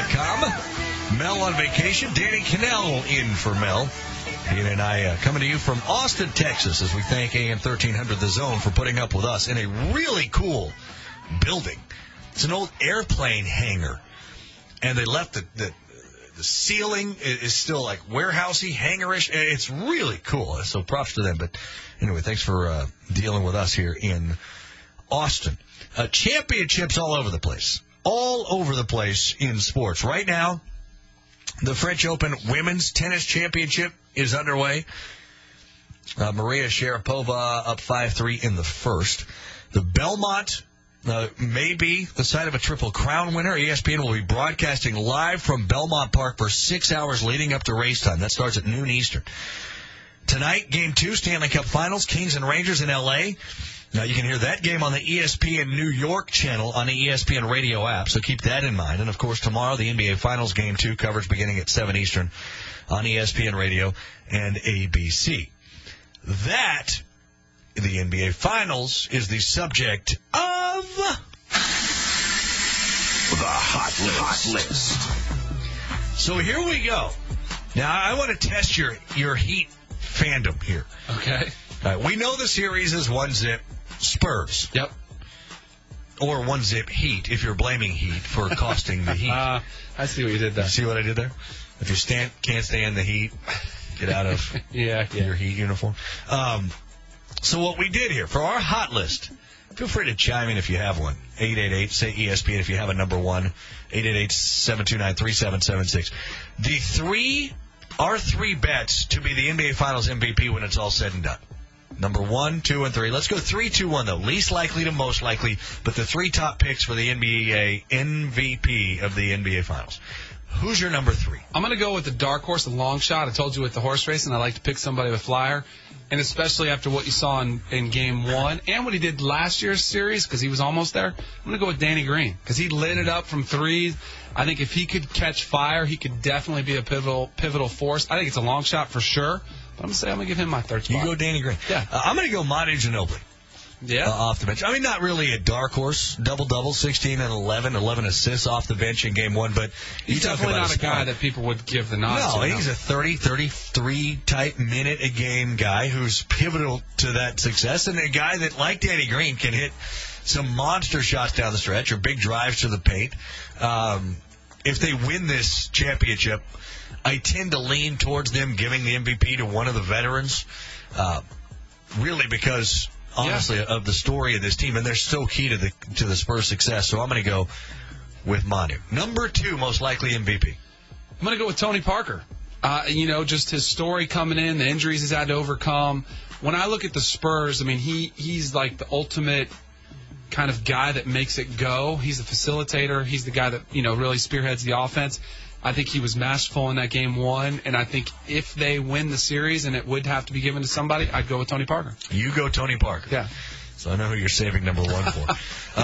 ESPN.com. Mel on vacation. Danny Cannell in for Mel. Ian and I coming to you from Austin, Texas, as we thank AM 1300 The Zone for putting up with us in a really cool building. It's an old airplane hangar, and they left the ceiling is still like warehousey, hangarish. It's really cool, so props to them. But anyway, thanks for dealing with us here in Austin. Championships all over the place in sports. Right now, the French Open Women's Tennis Championship is underway. Maria Sharapova up 5-3 in the first. The Belmont may be the site of a Triple Crown winner. ESPN will be broadcasting live from Belmont Park for 6 hours leading up to race time. That starts at noon Eastern. Tonight, Game 2, Stanley Cup Finals, Kings and Rangers in L.A. Now, you can hear that game on the ESPN New York channel on the ESPN radio app, so keep that in mind. And, of course, tomorrow, the NBA Finals Game 2 coverage beginning at 7 Eastern on ESPN Radio and ABC. That, the NBA Finals, is the subject of the Hot List. So here we go. Now, I want to test your Heat fandom here. Okay. All right, we know the series is 1-0 Spurs. Yep. Or 1-0 Heat, if you're blaming Heat for costing the Heat. I see what you did there. You see what I did there? If you can't stand the Heat, get out of your Heat uniform. So what we did here, for our Hot List, feel free to chime in if you have one. 888, say ESPN if you have a number one. 888-729-3776. Our three bets to be the NBA Finals MVP when it's all said and done. Number 1, 2, and 3. Let's go 3, 2, 1, though. Least likely to most likely, but the three top picks for the NBA MVP of the NBA Finals. Who's your number 3? I'm going to go with the dark horse, the long shot. I told you with the horse racing, I like to pick somebody with flyer. And especially after what you saw in Game 1 and what he did last year's series, because he was almost there, I'm going to go with Danny Green, because he lit it up from threes. I think if he could catch fire, he could definitely be a pivotal force. I think it's a long shot for sure. But I'm going to give him my third spot. You go Danny Green. Yeah. I'm going to go Manu Ginobili. Yeah. Off the bench. I mean, not really a dark horse. Double-double, 16 and 11 assists off the bench in Game 1. But he's definitely not a guy that people would give the nod to. No, he's a 30, 33-type minute-a-game guy who's pivotal to that success, and a guy that, like Danny Green, can hit some monster shots down the stretch or big drives to the paint. If they win this championship, I tend to lean towards them giving the MVP to one of the veterans, really because, honestly, of the story of this team, and they're so key to the Spurs' success. So I'm going to go with Manu. Number 2, most likely MVP. I'm going to go with Tony Parker. Just his story coming in, the injuries he's had to overcome. When I look at the Spurs, I mean, he's like the ultimate kind of guy that makes it go. He's the facilitator. He's the guy that, really spearheads the offense. I think he was masterful in that Game 1, and I think if they win the series and it would have to be given to somebody, I'd go with Tony Parker. You go Tony Parker. Yeah. So I know who you're saving number 1 for.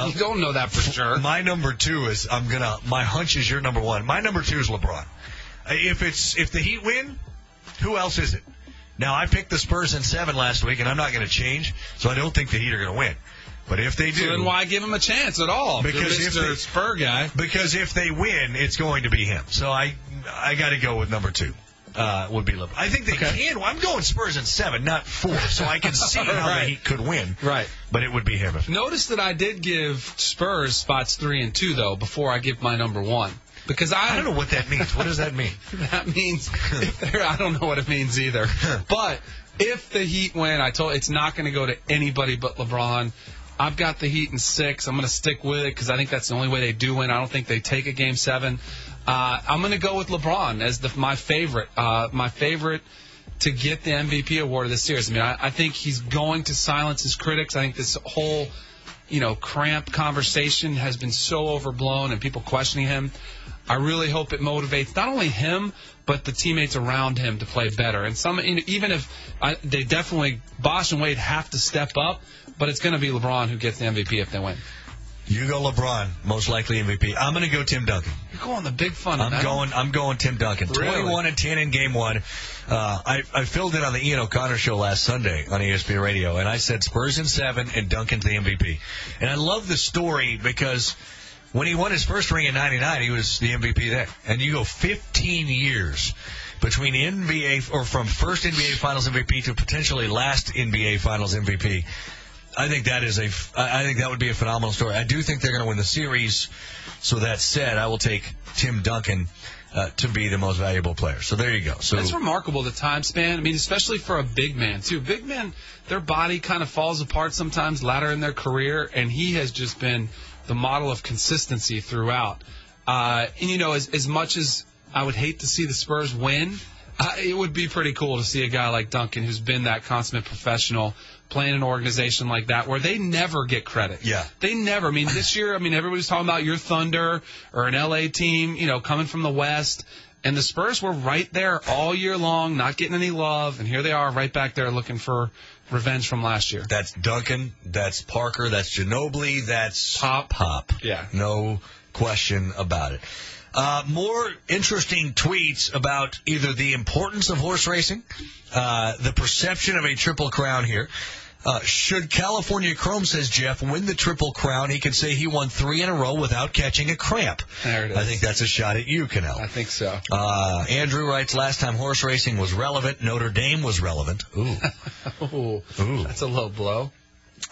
You don't know that for sure. My number 2 is my hunch is your number 1. My number 2 is LeBron. If the Heat win, who else is it? Now, I picked the Spurs in 7 last week, and I'm not going to change, so I don't think the Heat are going to win. But if they do... So then why give him a chance at all? Because Mr. Spur guy. Because if they win, it's going to be him. So I got to go with number 2. Would be LeBron. I think they can. I'm going Spurs in 7, not 4. So I can see how the Heat could win. Right. But it would be him. Notice that I did give Spurs spots 3 and 2, though, before I give my number 1. Because I don't know what that means. What does that mean? That means I don't know what it means either. But if the Heat win, it's not going to go to anybody but LeBron. I've got the Heat in 6. I'm going to stick with it because I think that's the only way they do win. I don't think they take a Game 7. I'm going to go with LeBron as my favorite to get the MVP award of this series. I mean, I think he's going to silence his critics. I think this whole, cramp conversation has been so overblown and people questioning him. I really hope it motivates not only him, but the teammates around him to play better. And even if they definitely, Bosh and Wade have to step up, but it's going to be LeBron who gets the MVP if they win. You go LeBron, most likely MVP. I'm going to go Tim Duncan. You're going the big fun. I'm going Tim Duncan. Really? 21-10 in Game 1. I filled in on the Ian O'Connor show last Sunday on ESPN Radio, and I said Spurs in 7 and Duncan's the MVP. And I love the story because When he won his first ring in 99, he was the MVP then. And you go 15 years between NBA, or from first NBA Finals MVP to potentially last NBA Finals MVP. I think that would be a phenomenal story. I do think they're going to win the series. So that said, I will take Tim Duncan to be the most valuable player. So there you go. So that's remarkable, the time span. I mean, especially for a big man, too. Big men, their body kind of falls apart sometimes later in their career, and he has just been the model of consistency throughout. And, you know, as much as I would hate to see the Spurs win, it would be pretty cool to see a guy like Duncan, who's been that consummate professional, playing an organization like that where they never get credit. Yeah. They never. I mean, this year, everybody's talking about your Thunder or an L.A. team, you know, coming from the West. And the Spurs were right there all year long, not getting any love. And here they are right back there looking for revenge from last year. That's Duncan. That's Parker. That's Ginobili. That's Pop. Yeah. No question about it. More interesting tweets about either the importance of horse racing, the perception of a Triple Crown here. Should California Chrome, says Jeff, win the Triple Crown, he can say he won 3 in a row without catching a cramp. There it is. I think that's a shot at you, Cannell. I think so. Andrew writes, last time horse racing was relevant, Notre Dame was relevant. Ooh. Ooh. That's a low blow.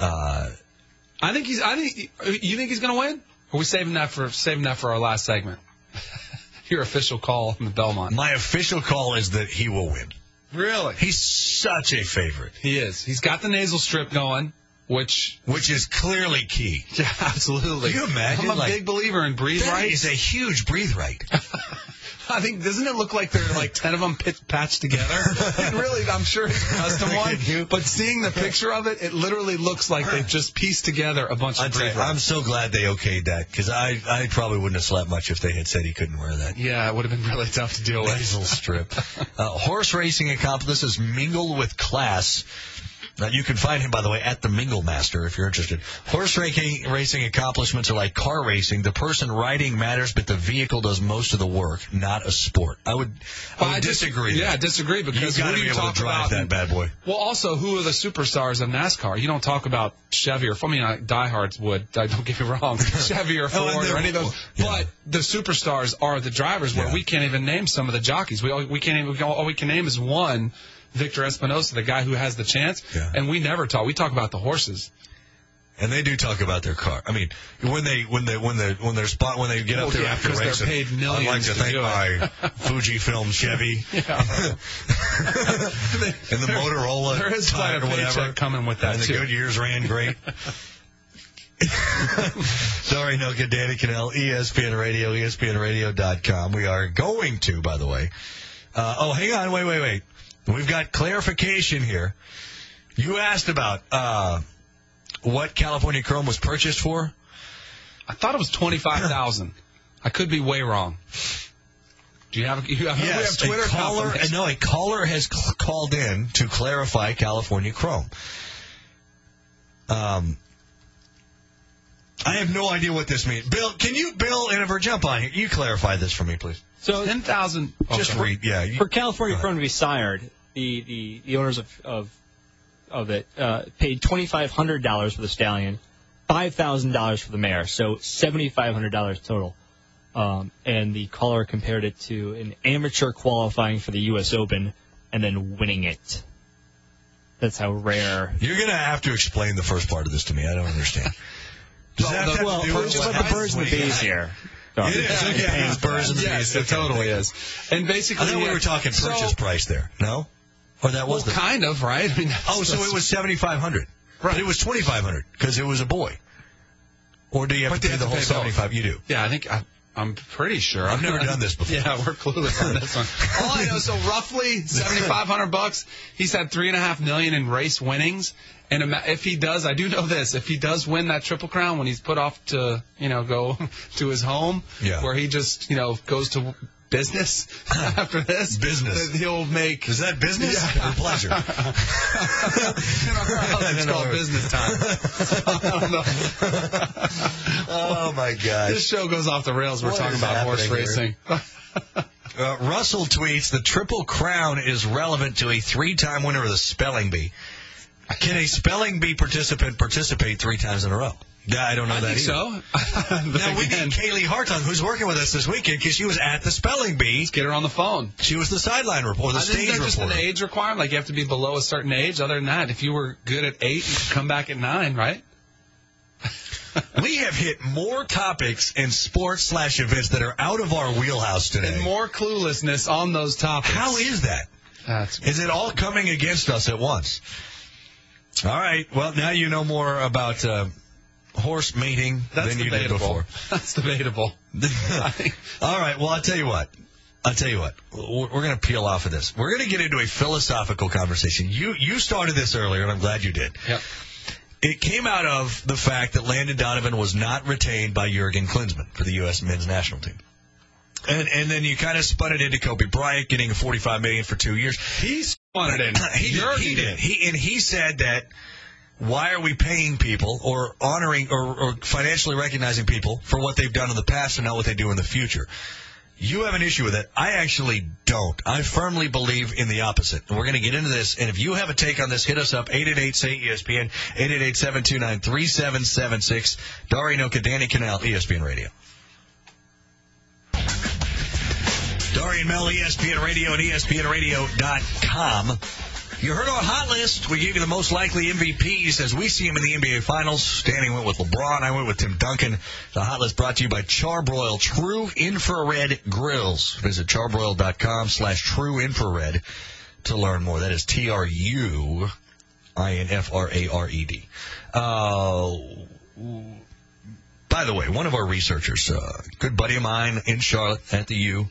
You think he's going to win? Or are we saving that for our last segment? Your official call from the Belmont. My official call is that he will win. Really? He's such a favorite. He is. He's got the nasal strip going, which is clearly key. Yeah, absolutely. Can you imagine? I'm a big believer in breathe right. That is a huge breathe right. I think, doesn't it look like there are like 10 of them patched together? It really, I'm sure it's a custom one. But seeing the picture of it, it literally looks like they've just pieced together a bunch of breathe rights. I'm so glad they okayed that, because I probably wouldn't have slept much if they had said he couldn't wear that. Yeah, it would have been really tough to deal with. Nasal strip. Horse racing accomplices mingle with class. You can find him, by the way, at the Mingle Master if you're interested. Horse racing accomplishments are like car racing. The person riding matters, but the vehicle does most of the work, not a sport. I would disagree. Yeah, I disagree, because you got to be able to drive that bad boy. Well, also, who are the superstars of NASCAR? You don't talk about Chevy or diehards would. Don't get me wrong, Chevy or Ford or any of those. Yeah. But the superstars are the drivers, where we can't even name some of the jockeys. All we can name is one. Victor Espinosa, the guy who has the chance, and we never talk. We talk about the horses, and they do talk about their car. I mean, when they get up there after racing, they're paid millions. I'd like to thank my Fujifilm Chevy and the Motorola. There is quite a paycheck coming with that and too. The Goodyears ran great. Sorry, no good. Danny Cannell, ESPN Radio, ESPNRadio.com. We are going to, by the way. Hang on, wait. We've got clarification here. You asked about what California Chrome was purchased for. I thought it was $25,000. I could be way wrong. Do you have? Yes, we have Twitter. A caller has called in to clarify California Chrome. I have no idea what this means. Bill, and jump on here. You clarify this for me, please. So 10,000. Just read. Yeah. For California Chrome to be sired, the owners of it paid $2,500 for the stallion, $5,000 for the mare, so $7,500 total. And the caller compared it to an amateur qualifying for the U.S. Open and then winning it. That's how rare. You're gonna have to explain the first part of this to me. I don't understand. Does that have to do with the birds and the bees here? It is. Yeah, it's birds and the bees. It totally is. And basically, I thought we were talking purchase price there. No? Or that was kind of, right? I mean, so it was $7,500. Right. But it was $2,500 because it was a boy. Or do you have to pay the whole $75,000? You do. Yeah, I think I'm pretty sure. I've never done this before. Yeah, we're clueless on this one. All I know, so roughly $7,500. He's had $3.5 million in race winnings. And if he does, I do know this, if he does win that Triple Crown when he's put off to, go to his home, where he just, goes to business after this. Business. He'll make. Is that business or pleasure? In our house, it's called business time. I don't know. Oh, my gosh. This show goes off the rails. We're talking about horse racing. Russell tweets, the Triple Crown is relevant to a 3-time winner of the Spelling Bee. Can a Spelling Bee participate 3 times in a row? Yeah, I don't know that think either. so. Now, we need Kaylee Hartung, who's working with us this weekend, because she was at the spelling bee. Let's get her on the phone. She was the sideline reporter, the stage Isn't there just reporter. an age requirement? Like, you have to be below a certain age? Other than that, if you were good at 8, you could come back at 9, right? We have hit more topics and sports/events that are out of our wheelhouse today. And more cluelessness on those topics. How is that? Is it all coming against us at once? All right. Well, now you know more about horse mating than you did before. That's debatable. All right. Well, I'll tell you what. We're going to peel off of this. We're going to get into a philosophical conversation. You started this earlier, and I'm glad you did. Yep. It came out of the fact that Landon Donovan was not retained by Jurgen Klinsmann for the U.S. men's national team. And then you kind of spun it into Kobe Bryant getting $45 million for 2 years. He spun it in. He did. He said that, why are we paying people or honoring or financially recognizing people for what they've done in the past and not what they do in the future? You have an issue with it. I actually don't. I firmly believe in the opposite. And we're going to get into this. And if you have a take on this, hit us up, 888-SAY-ESPN, 888-729-3776. Dari Noka, Danny Kanell, ESPN Radio. Dari and Mel, ESPN Radio and ESPNRadio.com. You heard our hot list. We gave you the most likely MVPs as we see them in the NBA Finals. Danny went with LeBron. I went with Tim Duncan. The hot list brought to you by Charbroil True Infrared Grills. Visit charbroil.com/True Infrared to learn more. That is TRUINFRARED. By the way, one of our researchers, good buddy of mine in Charlotte at the U,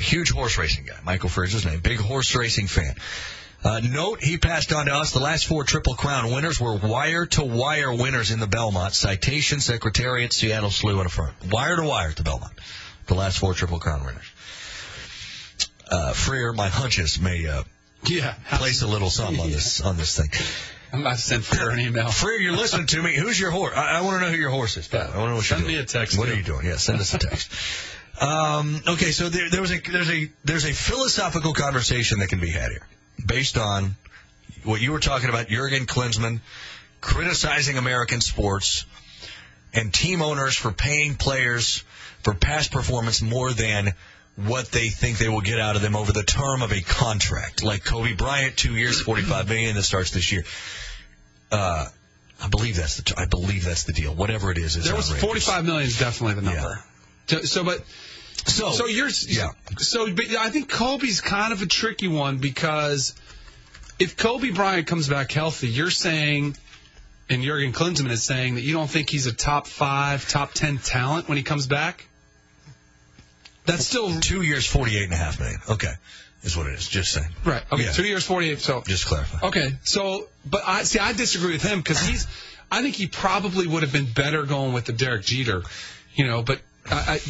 huge horse racing guy, Michael Fridge, his name, big horse racing fan. Note he passed on to us the last 4 Triple Crown winners were wire-to-wire winners in the Belmont. Citation, Secretariat, Seattle, Slough, and Affirm. Wire-to-wire at the Belmont. The last 4 Triple Crown winners. Freer, my hunches may place a little something on this thing. I'm about to send Freer an email. Freer, you're listening to me. Who's your horse? I want to know who your horse is. Yeah. I want to know what Send me a text. What are you doing? Yeah, send us a text. Okay, so there's a philosophical conversation that can be had here based on what you were talking about, Jurgen Klinsmann criticizing American sports and team owners for paying players for past performance more than what they think they will get out of them over the term of a contract. Like Kobe Bryant, 2 years, $45 million that starts this year. I believe that's the deal. Whatever it is there was outrageous. $45 million is definitely the number. Yeah. But I think Kobe's kind of a tricky one because if Kobe Bryant comes back healthy, you're saying, and Jurgen Klinsmann is saying, that you don't think he's a top 5, top 10 talent when he comes back. That's still 2 years, $48.5 million. Okay, is what it is. Just saying. Right. Okay. Yeah. 2 years, 48. So just clarify. Okay. So, but I disagree with him because I think he probably would have been better going with the Derek Jeter, but.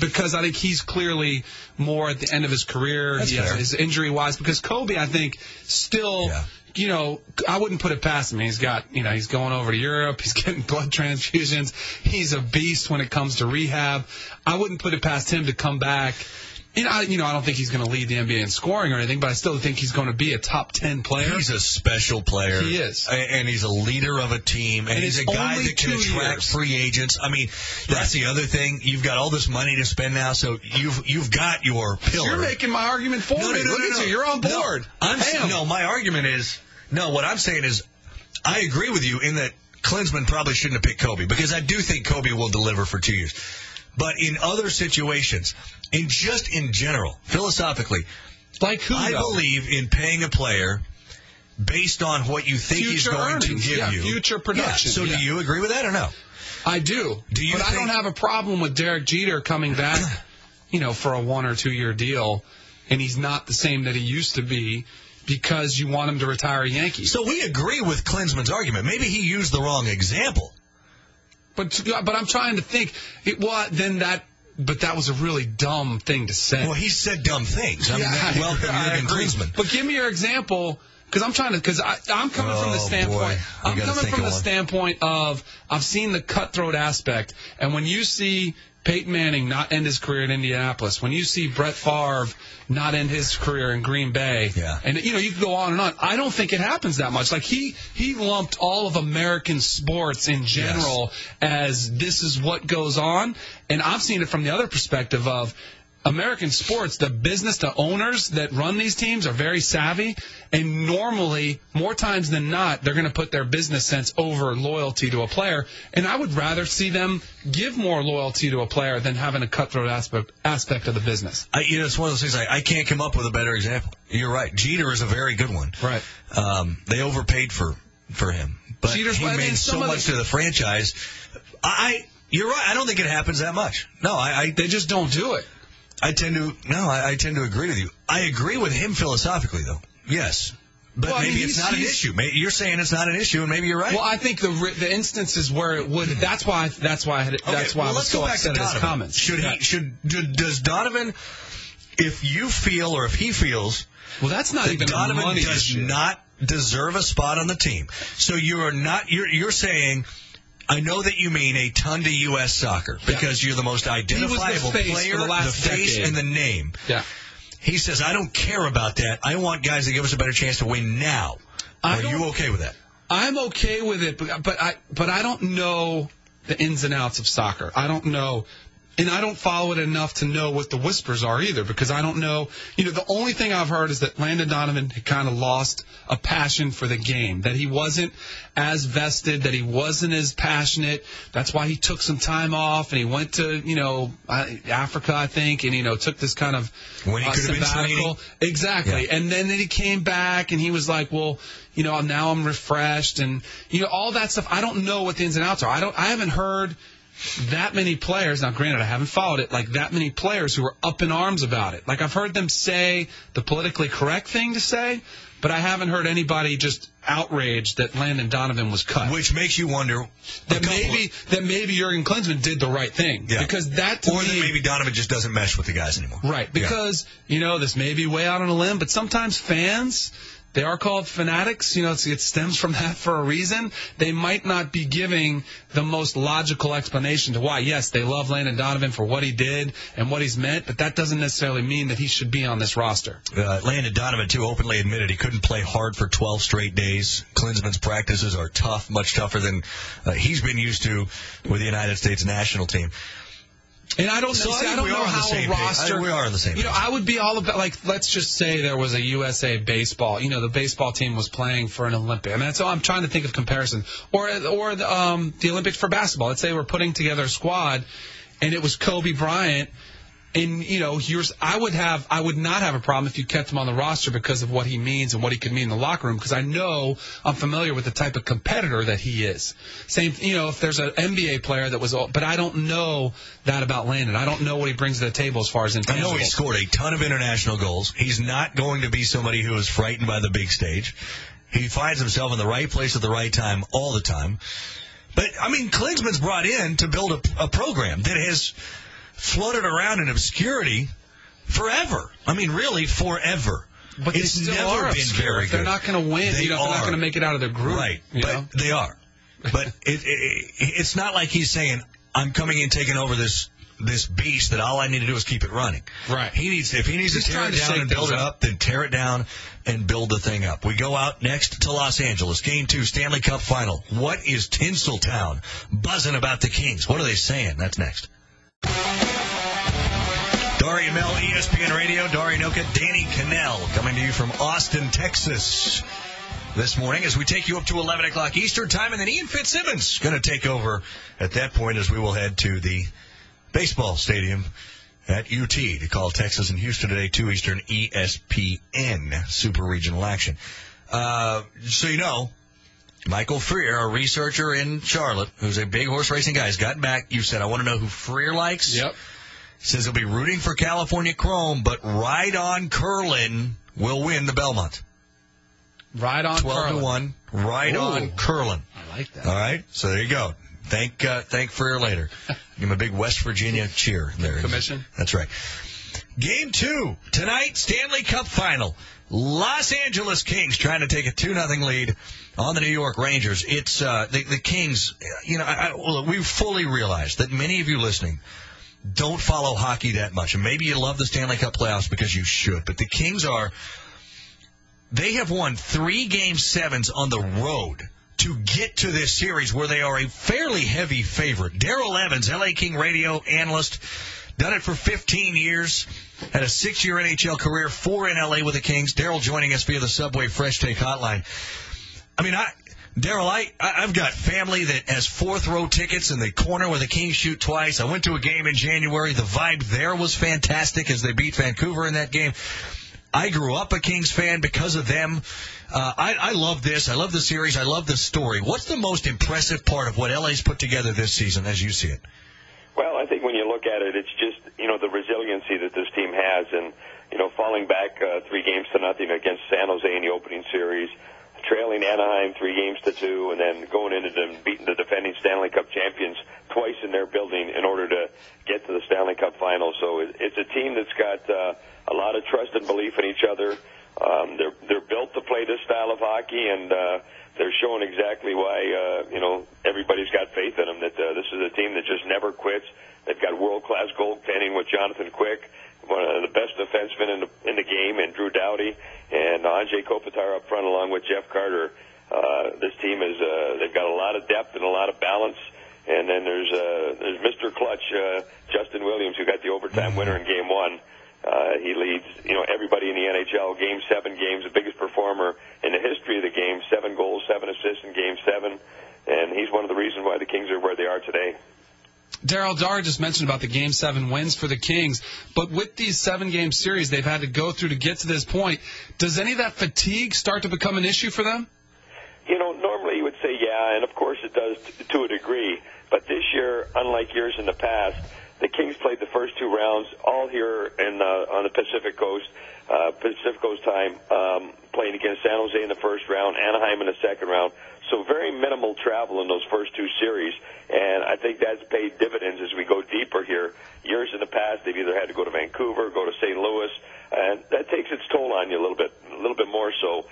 Because I think he's clearly more at the end of his career. That's fair. His injury-wise. Because Kobe, I think, still, I wouldn't put it past him. He's got, he's going over to Europe. He's getting blood transfusions. He's a beast when it comes to rehab. I wouldn't put it past him to come back. And I don't think he's going to lead the NBA in scoring or anything, but I still think he's going to be a top 10 player. He's a special player. He is. And he's a leader of a team. And he's a guy that can attract free agents. I mean, that's the other thing. You've got all this money to spend now, so you've got your pillar. You're making my argument for me. Look at you. You're on board. My argument is, what I'm saying is, I agree with you in that Klinsmann probably shouldn't have picked Kobe, because I do think Kobe will deliver for 2 years. But in other situations, in general, philosophically, like who? I believe in paying a player based on what you think he's going to give you. Future production. Yeah. So do you agree with that or no? I do. I don't have a problem with Derek Jeter coming back, for a 1 or 2 year deal, and he's not the same that he used to be because you want him to retire a Yankee. So we agree with Klinsmann's argument. Maybe he used the wrong example. But I'm trying to think. But that was a really dumb thing to say. Well, he said dumb things. I mean, welcome Jurgen Klinsmann. But give me your example, Because I'm coming from the standpoint. I'm coming from the standpoint of I've seen the cutthroat aspect, and when you see Peyton Manning not end his career in Indianapolis, when you see Brett Favre not end his career in Green Bay, and you can go on and on. I don't think it happens that much. Like he lumped all of American sports in general as this is what goes on, and I've seen it from the other perspective of American sports, the business, the owners that run these teams are very savvy, and normally, more times than not, they're going to put their business sense over loyalty to a player, and I would rather see them give more loyalty to a player than having a cutthroat aspect of the business. It's one of those things, I can't come up with a better example. You're right. Jeter is a very good one. Right. They overpaid for him, but Jeter's, he made so much to the franchise. You're right. I don't think it happens that much. No, they just don't do it. I tend to agree with you. I agree with him philosophically, though. Yes. But maybe it's not an issue. You're saying it's not an issue, and maybe you're right. Well, I think the instances where it would. That's why I was so upset at his comments. Does Donovan, if you feel or if he feels, well, that's not even Donovan money does issue. Not deserve a spot on the team. So you're saying. I know that you mean a ton to U.S. soccer because you're the most identifiable player, the face and the name. Yeah. He says, I don't care about that. I want guys that give us a better chance to win now. Are you okay with that? I'm okay with it, but I don't know the ins and outs of soccer. I don't know. And I don't follow it enough to know what the whispers are either, because I don't know. The only thing I've heard is that Landon Donovan had kind of lost a passion for the game, that he wasn't as vested, that he wasn't as passionate. That's why he took some time off and he went to, Africa, I think, and, took this kind of sabbatical. Exactly. Yeah. And then he came back and he was like, well, now I'm refreshed and, all that stuff. I don't know what the ins and outs are. I haven't heard that many players, now granted I haven't followed it, like that many players who are up in arms about it. Like I've heard them say the politically correct thing to say, but I haven't heard anybody just outraged that Landon Donovan was cut. Which makes you wonder that maybe Jurgen Klinsmann did the right thing. Yeah. Because that maybe Donovan just doesn't mesh with the guys anymore. Right. Because, this may be way out on a limb, but sometimes fans, they are called fanatics. It stems from that for a reason. They might not be giving the most logical explanation to why. Yes, they love Landon Donovan for what he did and what he's meant, but that doesn't necessarily mean that he should be on this roster. Landon Donovan, too, openly admitted he couldn't play hard for 12 straight days. Klinsmann's practices are tough, much tougher than he's been used to with the United States national team. And I don't know. I don't know how a roster. We are on the same page. I would be all about, let's just say there was a USA baseball. The baseball team was playing for an Olympic. I mean, that's all I'm trying to think of comparison. Or the Olympics for basketball. Let's say we're putting together a squad, and it was Kobe Bryant. And, I would not have a problem if you kept him on the roster because of what he means and what he could mean in the locker room, because I know I'm familiar with the type of competitor that he is. Same, if there's an NBA player that was, but I don't know that about Landon. I don't know what he brings to the table as far as intangibles. I know he scored a ton of international goals. He's not going to be somebody who is frightened by the big stage. He finds himself in the right place at the right time all the time. But, Klinsmann's brought in to build a program that has floated around in obscurity forever. Really, forever. But it's never been very good. They're not going to win. They're not going to make it out of their group. Right, but they are. But it's not like he's saying, I'm coming in taking over this beast that all I need to do is keep it running. Right. If he needs to tear it down and build it up, then tear it down and build the thing up. We go out next to Los Angeles. Game 2, Stanley Cup Final. What is Tinseltown buzzing about the Kings? What are they saying? That's next. Dari and Mel, ESPN Radio, Dari Noka, Danny Cannell, coming to you from Austin, Texas this morning as we take you up to 11 o'clock Eastern Time, and then Ian Fitzsimmons going to take over at that point as we will head to the baseball stadium at UT to call Texas and Houston today, 2 Eastern, ESPN Super Regional Action. So Michael Freer, a researcher in Charlotte, who's a big horse racing guy, has gotten back. You said, I want to know who Freer likes. Yep. Says he'll be rooting for California Chrome, but Ride On Curlin will win the Belmont. Ride On 12-1. Ride On Curlin. I like that. All right, so there you go. Thank Freer later. Give him a big West Virginia cheer there. Commission. That's right. Game 2 tonight, Stanley Cup Final. Los Angeles Kings trying to take a 2-0 lead on the New York Rangers. It's the Kings. We fully realize that many of you listening don't follow hockey that much, and maybe you love the Stanley Cup playoffs because you should. But the Kings they have won 3 Game 7s on the road to get to this series where they are a fairly heavy favorite. Daryl Evans, LA King radio analyst, done it for 15 years. Had a 6-year NHL career, 4 in L.A. with the Kings. Daryl joining us via the Subway Fresh Take Hotline. Daryl, I've got family that has 4th-row tickets in the corner where the Kings shoot twice. I went to a game in January. The vibe there was fantastic as they beat Vancouver in that game. I grew up a Kings fan because of them. I love this. I love the series. I love the story. What's the most impressive part of what L.A.'s put together this season as you see it? Well, I think when you look at it, it's just, the resiliency that this team has. And, falling back 3-0 against San Jose in the opening series, trailing Anaheim 3-2, and then going into them beating the defending Stanley Cup champions twice in their building in order to get to the Stanley Cup final. So it's a team that's got a lot of trust and belief in each other. They're built to play this style of hockey, and they're showing exactly why everybody's got faith in them. That this is a team that just never quits. They've got world-class goaltending with Jonathan Quick, one of the best defensemen in the game, and Drew Doughty, and Andrei Kopitar up front along with Jeff Carter. This team is they've got a lot of depth and a lot of balance. And then there's Mr. Clutch, Justin Williams, who got the overtime winner in Game 1. He leads, everybody in the NHL. Game 7 games, the biggest performer in the history of the game. 7 goals, 7 assists in Game 7, and he's one of the reasons why the Kings are where they are today. Daryl, Dara just mentioned about the Game 7 wins for the Kings, but with these 7-game series they've had to go through to get to this point, does any of that fatigue start to become an issue for them? Normally you would say yeah, and of course it does to a degree. But this year, unlike years in the past, the Kings played the first 2 rounds all here on the Pacific Coast time, playing against San Jose in the first round, Anaheim in the second round. So very minimal travel in those first 2 series, and I think that's paid dividends as we go deeper here. Years in the past, they've either had to go to Vancouver, go to St. Louis, and that takes its toll on you a little bit more so.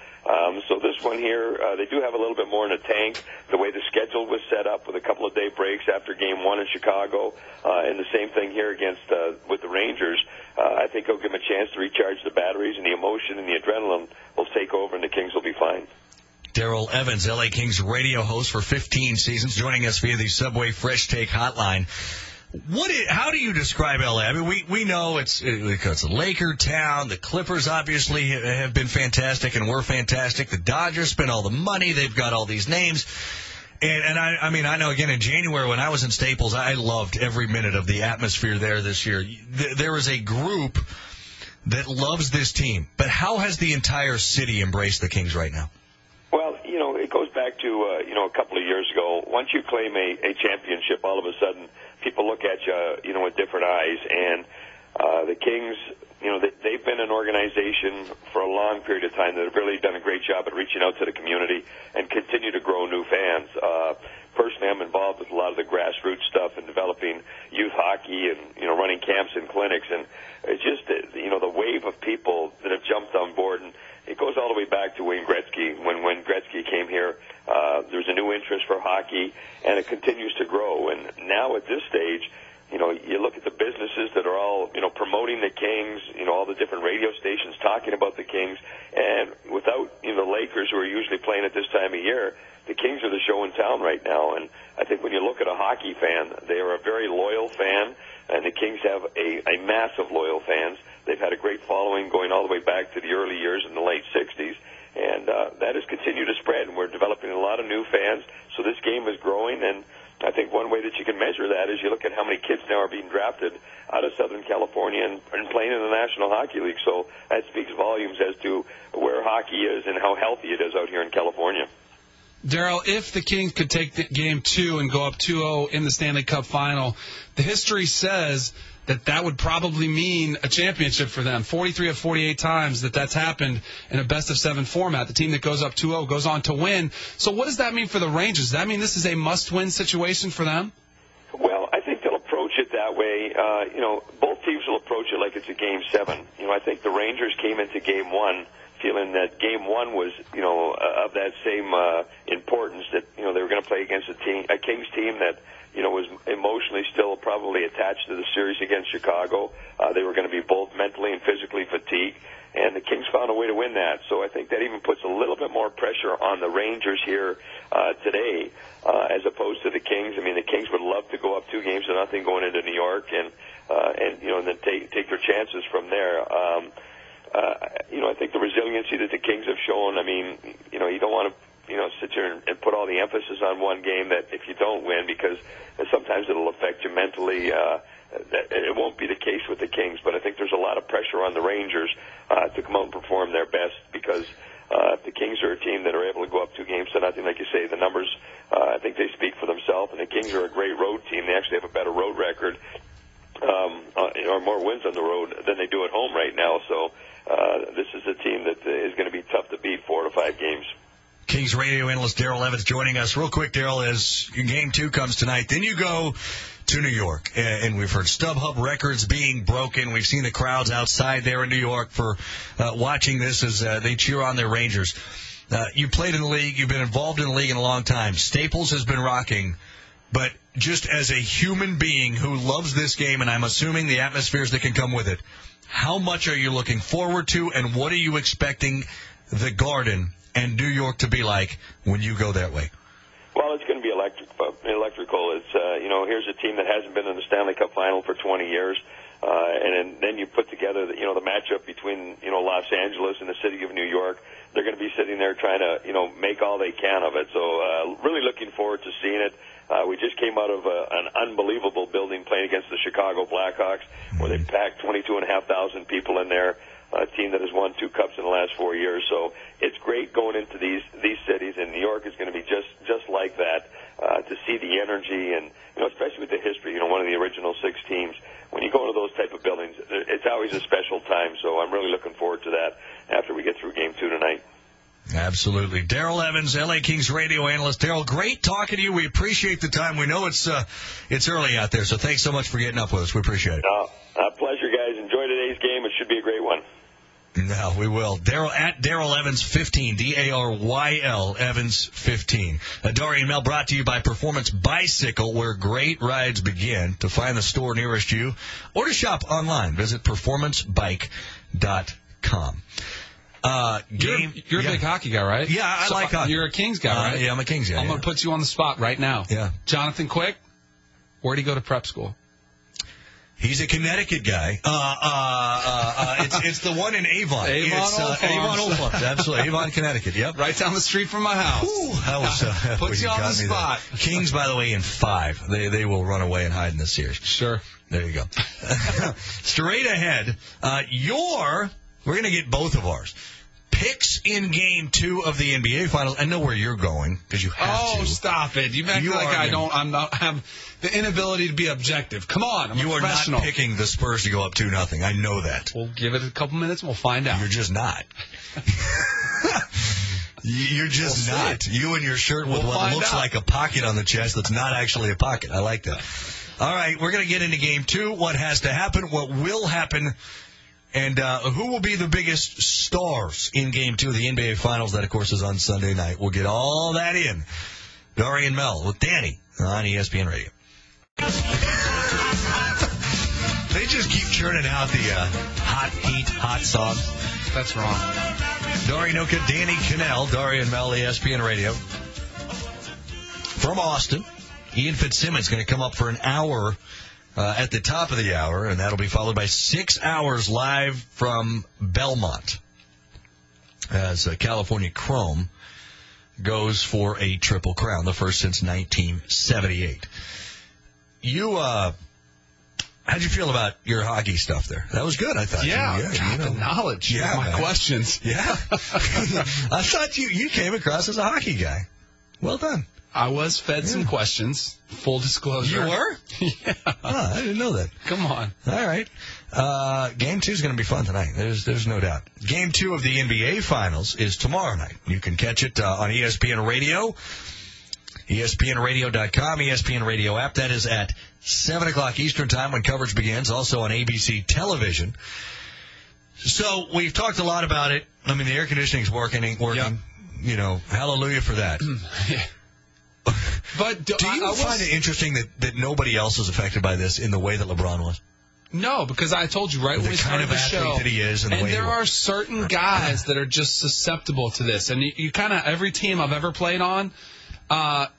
So this one here, they do have a little bit more in the tank. The way the schedule was set up with a couple of day breaks after Game 1 in Chicago, and the same thing here with the Rangers, I think it'll give them a chance to recharge the batteries, and the emotion and the adrenaline will take over, and the Kings will be fine. Daryl Evans, LA Kings radio host for 15 seasons, joining us via the Subway Fresh Take Hotline. How do you describe LA? I mean, we know it's a Laker town. The Clippers obviously have been fantastic and were fantastic. The Dodgers spent all the money. They've got all these names. And I know, again, in January when I was in Staples, I loved every minute of the atmosphere there this year. There is a group that loves this team. But how has the entire city embraced the Kings right now? Well, it goes back to, a couple of years ago. Once you claim a championship, all of a sudden people look at you, with different eyes. And the Kings, they've been an organization for a long period of time that have really done a great job at reaching out to the community and continue to grow new fans. Personally, I'm involved with a lot of the grassroots stuff and developing youth hockey and, running camps and clinics. And it's just, the wave of people that have jumped on board. And it goes all the way back to Wayne Gretzky. When Gretzky came here, there's a new interest for hockey, and it continues to grow. And now at this stage, you look at the businesses that are all, promoting the Kings, all the different radio stations talking about the Kings, and without, the Lakers who are usually playing at this time of year, the Kings are the show in town right now. And I think when you look at a hockey fan, they are a very loyal fan, and the Kings have a massive loyal fans. They've had a great following going all the way back to the early years in the late 60s, and that has continued to spread, and we're developing a lot of new fans, so this game is growing. And I think one way that you can measure that is you look at how many kids now are being drafted out of Southern California and playing in the National Hockey League. So that speaks volumes as to where hockey is and how healthy it is out here in California. Daryl, if the Kings could take Game 2 and go up 2-0 in the Stanley Cup Final, the history says that would probably mean a championship for them. 43 of 48 times that's happened in a best-of-7 format. The team that goes up 2-0 goes on to win. So what does that mean for the Rangers? Does that mean this is a must-win situation for them? Well, I think they'll approach it that way. Both teams will approach it like it's a Game 7. I think the Rangers came into Game 1 feeling that Game 1 was, of that same importance, that, they were going to play against a Kings team that, was emotionally still probably attached to the series against Chicago. They were going to be both mentally and physically fatigued, and the Kings found a way to win that. So I think that even puts a little bit more pressure on the Rangers here today as opposed to the Kings. I mean, the Kings would love to go up 2-0 going into New York and then take their chances from there. I think the resiliency that the Kings have shown, I mean, you don't want to, sit here and put all the emphasis on one game that if you don't win, because sometimes it'll affect you mentally. It won't be the case with the Kings, but I think there's a lot of pressure on the Rangers to come out and perform their best, because if the Kings are a team that are able to go up 2-0, like you say, the numbers, I think they speak for themselves, and the Kings are a great road team. They actually have a better road record, or more wins on the road than they do at home right now. So this is a team that is going to be tough to beat 4 to 5 games. Kings radio analyst Daryl Evans joining us. Real quick, Daryl, as Game 2 comes tonight, then you go to New York, and we've heard StubHub records being broken. We've seen the crowds outside there in New York for watching this as they cheer on their Rangers. You played in the league. You've been involved in the league in a long time. Staples has been rocking. But just as a human being who loves this game, and I'm assuming the atmospheres that can come with it, how much are you looking forward to, and what are you expecting the Garden and New York to be like when you go that way? Well, it's going to be electrical. It's here's a team that hasn't been in the Stanley Cup final for 20 years, and then you put together the matchup between Los Angeles and the city of New York. They're going to be sitting there trying to make all they can of it. So really looking forward to seeing it. We just came out of an unbelievable building playing against the Chicago Blackhawks, where they packed 22,500 people in there. A team that has won 2 cups in the last 4 years. So it's great going into these cities, and New York is going to be just like that, to see the energy and, especially with the history, one of the original 6 teams. When you go into those type of buildings, it's always a special time. So I'm really looking forward to that after we get through Game 2 tonight. Absolutely. Daryl Evans, LA Kings radio analyst. Daryl, great talking to you. We appreciate the time. We know it's early out there, so thanks so much for getting up with us. We appreciate it. Pleasure, guys. Enjoy today's game. It should be a great one. No, we will. Daryl Evans 15, DARYL Evans 15. Dorian Mel brought to you by Performance Bicycle, where great rides begin. To find the store nearest you or to shop online, visit performancebike.com. You're a big hockey guy, right? Yeah, I like hockey. You're a Kings guy, right? Yeah, I'm a Kings guy. I'm going to put you on the spot right now. Yeah. Jonathan Quick, where'd he go to prep school? He's a Connecticut guy. It's the one in Avon. Avon Old Farms. Absolutely. Avon, Connecticut. Yep. Right down the street from my house. Ooh, that was, puts you on the spot. Kings, by the way, in 5. They will run away and hide in this series. Sure. There you go. Straight ahead, we're going to get both of ours. Picks in Game 2 of the NBA Finals. I know where you're going because you have to. Oh, stop it! You act like I'm not have the inability to be objective. Come on, I'm a professional. You are not picking the Spurs to go up 2-0. I know that. We'll give it a couple minutes and we'll find out. You're just not. You're just not. You and your shirt with what looks like a pocket on the chest that's not actually a pocket. I like that. All right, we're going to get into Game 2. What has to happen? What will happen? And who will be the biggest stars in Game 2 of the NBA Finals? That, of course, is on Sunday night. We'll get all that in. Dorian Mel with Danny on ESPN Radio. They just keep churning out the hot songs. That's wrong. Dorian Oka, Danny Cannell, Dorian Mel, ESPN Radio. From Austin, Ian Fitzsimmons going to come up for an hour at the top of the hour, and that'll be followed by 6 hours live from Belmont as California Chrome goes for a Triple Crown, the first since 1978. How'd you feel about your hockey stuff there? That was good, I thought. The knowledge of my questions. Yeah. I thought you came across as a hockey guy. Well done. I was fed some questions. Full disclosure. You were? Yeah. I didn't know that. Come on. All right. Game 2 is going to be fun tonight. There's no doubt. Game 2 of the NBA Finals is tomorrow night. You can catch it on ESPN Radio, ESPNRadio.com, ESPN Radio app. That is at 7 o'clock Eastern Time when coverage begins. Also on ABC Television. So we've talked a lot about it. I mean, the air conditioning's working. Yep. You know, hallelujah for that. But do you find it interesting that nobody else is affected by this in the way that LeBron was? No, because I told you right when we started the show. That he is and there are certain guys that are just susceptible to this. And you kind of, every team I've ever played on,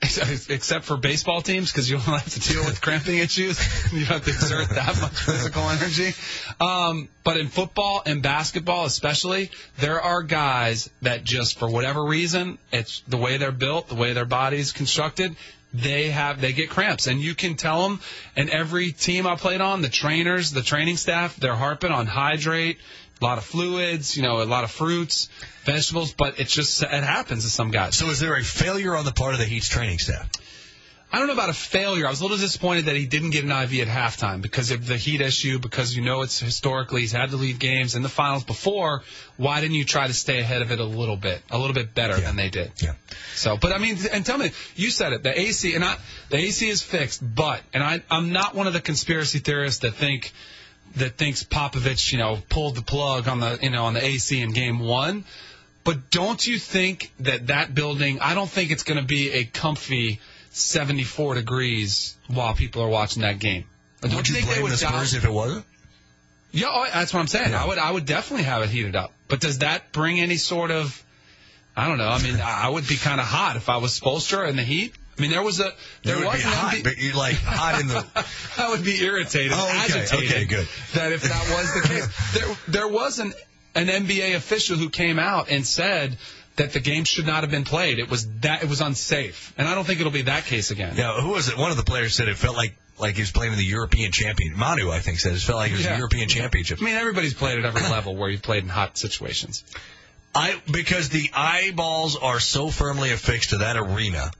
except for baseball teams, because you don't have to deal with cramping issues. You don't have to exert that much physical energy. But in football and basketball especially, there are guys that just, for whatever reason, it's the way they're built, the way their body's constructed, they get cramps. And you can tell them, and every team I played on, the trainers, the training staff, they're harping on hydrate, a lot of fluids, a lot of fruits, vegetables, but it happens to some guys. So is there a failure on the part of the Heat's training staff? I don't know about a failure. I was a little disappointed that he didn't get an IV at halftime because of the Heat issue, because it's historically he's had to leave games in the finals before. Why didn't you try to stay ahead of it a little bit better than they did? Yeah. So, but I mean, and tell me, you said it, the AC is fixed, but, and I'm not one of the conspiracy theorists that thinks Popovich, pulled the plug on the AC in game 1. But don't you think that building, I don't think it's going to be a comfy 74 degrees while people are watching that game. Would you blame the Spurs if it wasn't? Yeah, that's what I'm saying. Yeah. I would definitely have it heated up. But does that bring any sort of, I don't know. I mean, I would be kind of hot if I was Spoelstra in the Heat. I mean, there was hot, but you like hot in the. I would be irritated, agitated. Okay, good. That if that was the case, there was an NBA official who came out and said that the game should not have been played. It was unsafe, and I don't think it'll be that case again. Yeah, who was it? One of the players said it felt like he was playing in the European Champion. Manu, I think, said it felt like it was a European Championship. I mean, everybody's played at every level where you've played in hot situations. Because the eyeballs are so firmly affixed to that arena,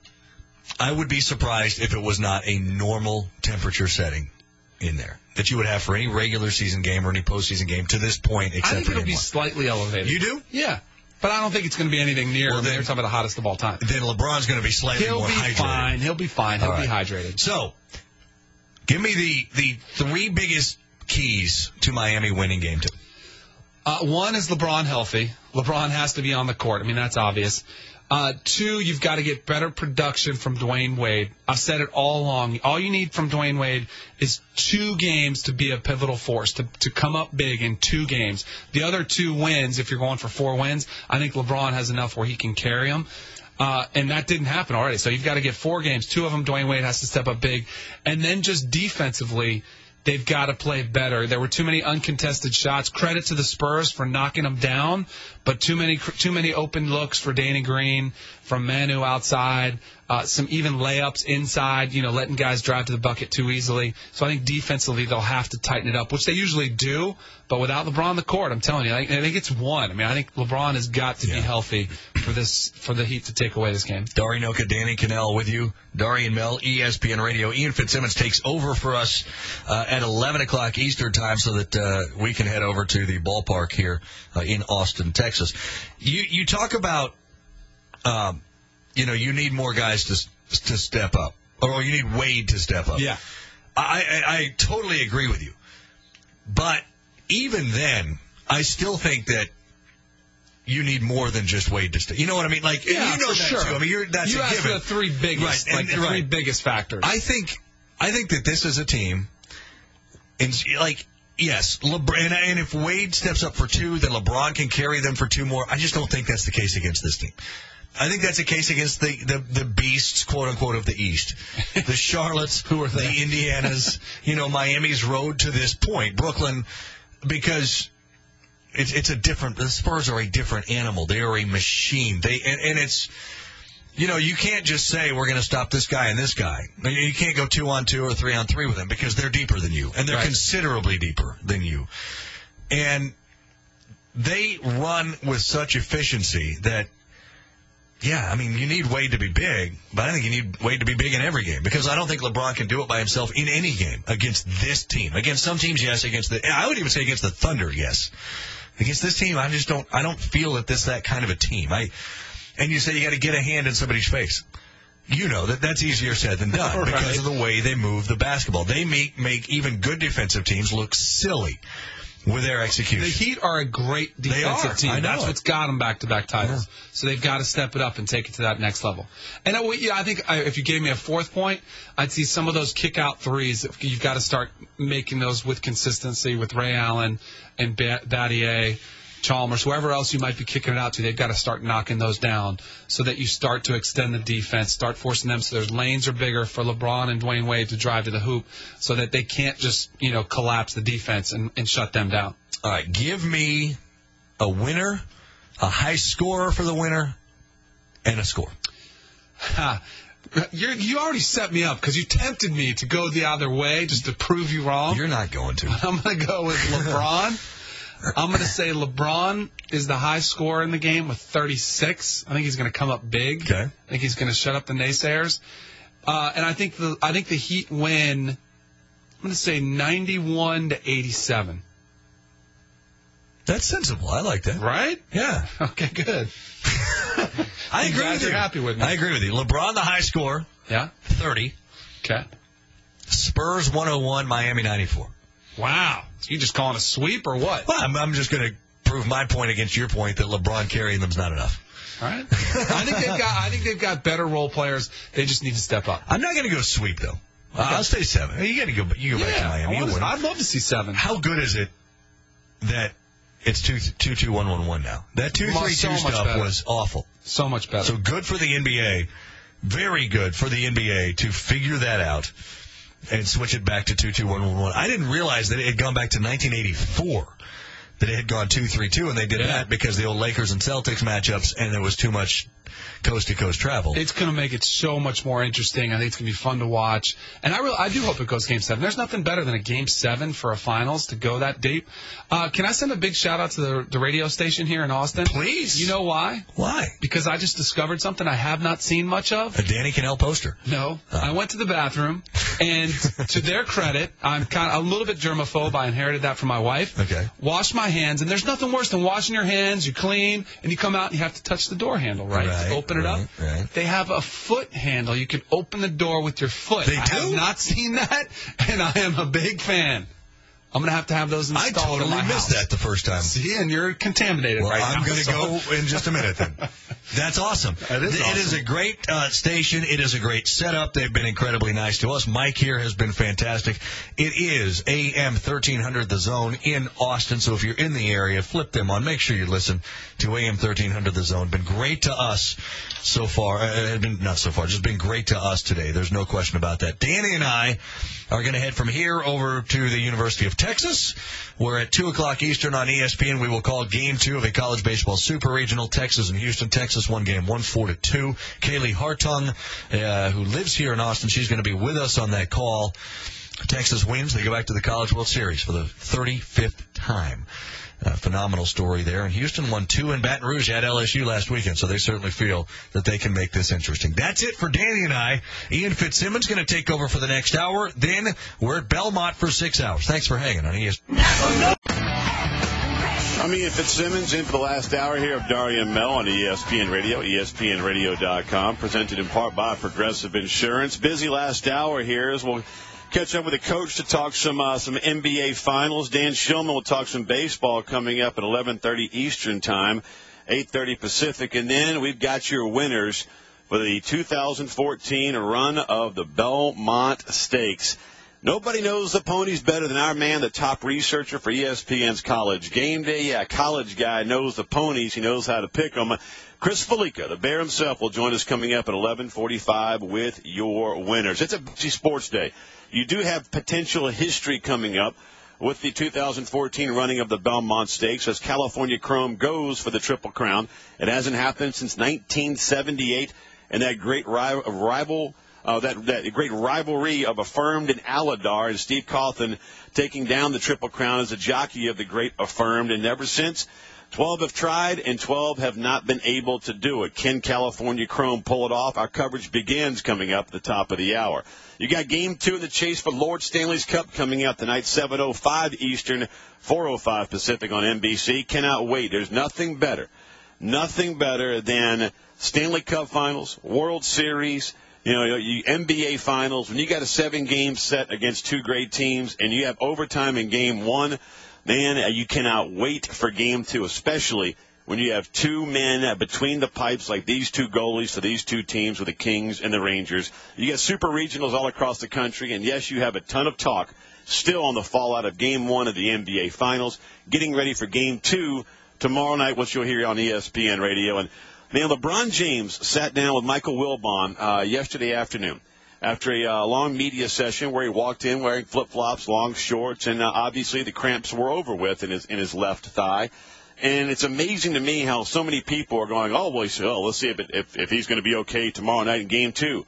I would be surprised if it was not a normal temperature setting in there that you would have for any regular season game or any postseason game to this point. Except I think it'll be slightly elevated. You do? Yeah. But I don't think it's going to be anything near. Well, they're talking about the hottest of all time. Then LeBron's going to be slightly more hydrated. He'll be fine. He'll be hydrated. So, give me the 3 biggest keys to Miami winning game 2. One is LeBron healthy. LeBron has to be on the court. I mean, that's obvious. 2, you've got to get better production from Dwayne Wade. I've said it all along. All you need from Dwayne Wade is 2 games to be a pivotal force, to come up big in 2 games. The other 2 wins, if you're going for 4 wins, I think LeBron has enough where he can carry them. And that didn't happen already. So you've got to get 4 games. 2 of them, Dwayne Wade has to step up big. And then just defensively, they've got to play better. There were too many uncontested shots. Credit to the Spurs for knocking them down, but too many open looks for Danny Green, from Manu outside, some even layups inside, letting guys drive to the bucket too easily. So I think defensively they'll have to tighten it up, which they usually do. But without LeBron on the court, I'm telling you, I think it's 1. I mean, I think LeBron has got to be healthy for the Heat to take away this game. Dari Noka, Danny Cannell with you. Dari and Mel, ESPN Radio. Ian Fitzsimmons takes over for us at 11 o'clock Eastern time so that we can head over to the ballpark here in Austin, Texas. You talk about, you need more guys to step up, or you need Wade to step up. Yeah. I totally agree with you. But even then, I still think that you need more than just Wade to step. You know what I mean? Like, yeah, you know that sure. too. I mean, that's you a given. You asked the 3 biggest, right. the 3 biggest factors. I think that this is a team, and yes, LeBron, and if Wade steps up for 2, then LeBron can carry them for 2 more. I just don't think that's the case against this team. I think that's a case against the beasts, quote unquote, of the East, the Charlottes, who are the Indianas, Miami's road to this point, Brooklyn, because it's a different. The Spurs are a different animal. They are a machine. And it's. You can't just say we're going to stop this guy and this guy. You can't go 2-on-2 or 3-on-3 with them because they're deeper than you, and they're considerably deeper than you. And they run with such efficiency that, you need Wade to be big, but I think you need Wade to be big in every game because I don't think LeBron can do it by himself in any game against this team. Against some teams, yes. I would even say against the Thunder, yes. Against this team, I don't feel that this is that kind of a team. And you say you got to get a hand in somebody's face. That's easier said than done because of the way they move the basketball. They make even good defensive teams look silly. with their execution. The Heat are a great defensive team. I know That's it. what's got them back-to-back titles. So they've got to step it up and take it to that next level. And I think if you gave me a fourth point, I'd see some of those kick-out threes. You've got to start making those with consistency with Ray Allen and Battier, Chalmers, whoever else you might be kicking it out to. They've got to start knocking those down so that you start to extend the defense, start forcing them so their lanes are bigger for LeBron and Dwayne Wade to drive to the hoop so that they can't just, collapse the defense and shut them down. All right, give me a winner, a high scorer for the winner, and a score. You already set me up because you tempted me to go the other way just to prove you wrong. You're not going to. I'm going to go with LeBron. I'm going to say LeBron is the high scorer in the game with 36. I think he's going to come up big. Okay. I think he's going to shut up the naysayers. And I think the Heat win. I'm going to say 91-87. That's sensible. I like that. Right? Yeah. Okay, good. I agree with you. You're happy with me. I agree with you. LeBron, the high scorer. Yeah. 30. Okay. Spurs 101, Miami 94. Wow. So you just calling a sweep or what? Well, I'm just going to prove my point against your point that LeBron carrying them's not enough. All right. I think they've got better role players. They just need to step up. I'm not going to go sweep though. I'll stay 7. You got to go. You go back to Miami. I'd love to see 7. How good is it that it's 2-2-1-1-1 now? That 2-3-2 stuff was awful. So much better. So good for the NBA. Very good for the NBA to figure that out and switch it back to 2-2-1-1-1. I didn't realize that it had gone back to 1984, that it had gone 2-3-2, and they did that because the old Lakers and Celtics matchups, and there was too much coast-to-coast travel. It's going to make it so much more interesting. I think it's going to be fun to watch. And I do hope it goes Game 7. There's nothing better than a Game 7 for a finals to go that deep. Can I send a big shout-out to the radio station here in Austin? Please. You know why? Why? Because I just discovered something I have not seen much of. A Danny Cannell poster. No. I went to the bathroom, and to their credit, I'm kind of a little bit germaphobe. I inherited that from my wife. Okay. Washed my hands, and there's nothing worse than washing your hands. You clean, and you come out and you have to touch the door handle, right? Open it up. Right. They have a foot handle. You can open the door with your foot. They do? I have not seen that, and I am a big fan. I'm going to have those installed I totally in my missed house. that the first time. See, and you're contaminated right now. I'm going to go in just a minute then. That's awesome. That is awesome. It is a great station. It is a great setup. They've been incredibly nice to us. Mike here has been fantastic. It is AM 1300 The Zone in Austin, so if you're in the area, flip them on. Make sure you listen to AM 1300 The Zone. Been great to us so far. Not so far, just been great to us today. There's no question about that. Danny and I are going to head from here over to the University of Texas. We're at 2 o'clock Eastern on ESPN. We will call Game 2 of a college baseball super regional. Texas and Houston. Texas won game 1-4-2. Kaylee Hartung, who lives here in Austin, she's going to be with us on that call. Texas wins. They go back to the College World Series for the 35th time. Phenomenal story there. And Houston won 2 in Baton Rouge at LSU last weekend, so they certainly feel that they can make this interesting. That's it for Danny and I. Ian Fitzsimmons going to take over for the next hour. Then we're at Belmont for 6 hours. Thanks for hanging on ESPN. I'm Ian Fitzsimmons in for the last hour here of Daria and Mel on ESPN Radio, ESPNradio.com, presented in part by Progressive Insurance. Busy last hour here as we'll catch up with the coach to talk some NBA Finals. Dan Shulman will talk some baseball coming up at 11:30 Eastern Time, 8:30 Pacific. And then we've got your winners for the 2014 run of the Belmont Stakes. Nobody knows the ponies better than our man, the top researcher for ESPN's College Game Day. Yeah, college guy knows the ponies. He knows how to pick them. Chris Felica, the bear himself, will join us coming up at 11:45 with your winners. It's a busy sports day. You do have potential history coming up with the 2014 running of the Belmont Stakes as California Chrome goes for the Triple Crown. It hasn't happened since 1978, and that great that great rivalry of Affirmed and Aladar, and Steve Cawthon taking down the Triple Crown as a jockey of the great Affirmed, and ever since, 12 have tried and 12 have not been able to do it. Can California Chrome pull it off? Our coverage begins coming up at the top of the hour. You got Game 2 in the chase for Lord Stanley's Cup coming up tonight, 7:05 Eastern, 4:05 Pacific on NBC. Cannot wait. There's nothing better than Stanley Cup Finals, World Series, NBA Finals. When you got a 7-game set against 2 great teams and you have overtime in Game 1, Man, you cannot wait for Game 2, especially when you have two men between the pipes like these two goalies for these two teams with the Kings and the Rangers. You get super regionals all across the country, and yes, you have a ton of talk still on the fallout of Game 1 of the NBA Finals, getting ready for Game 2 tomorrow night, which you'll hear on ESPN Radio. And, man, LeBron James sat down with Michael Wilbon yesterday afternoon after a long media session where he walked in wearing flip-flops, long shorts, and obviously the cramps were over with in his left thigh. And it's amazing to me how so many people are going, oh, well, let's see if he's going to be okay tomorrow night in Game 2.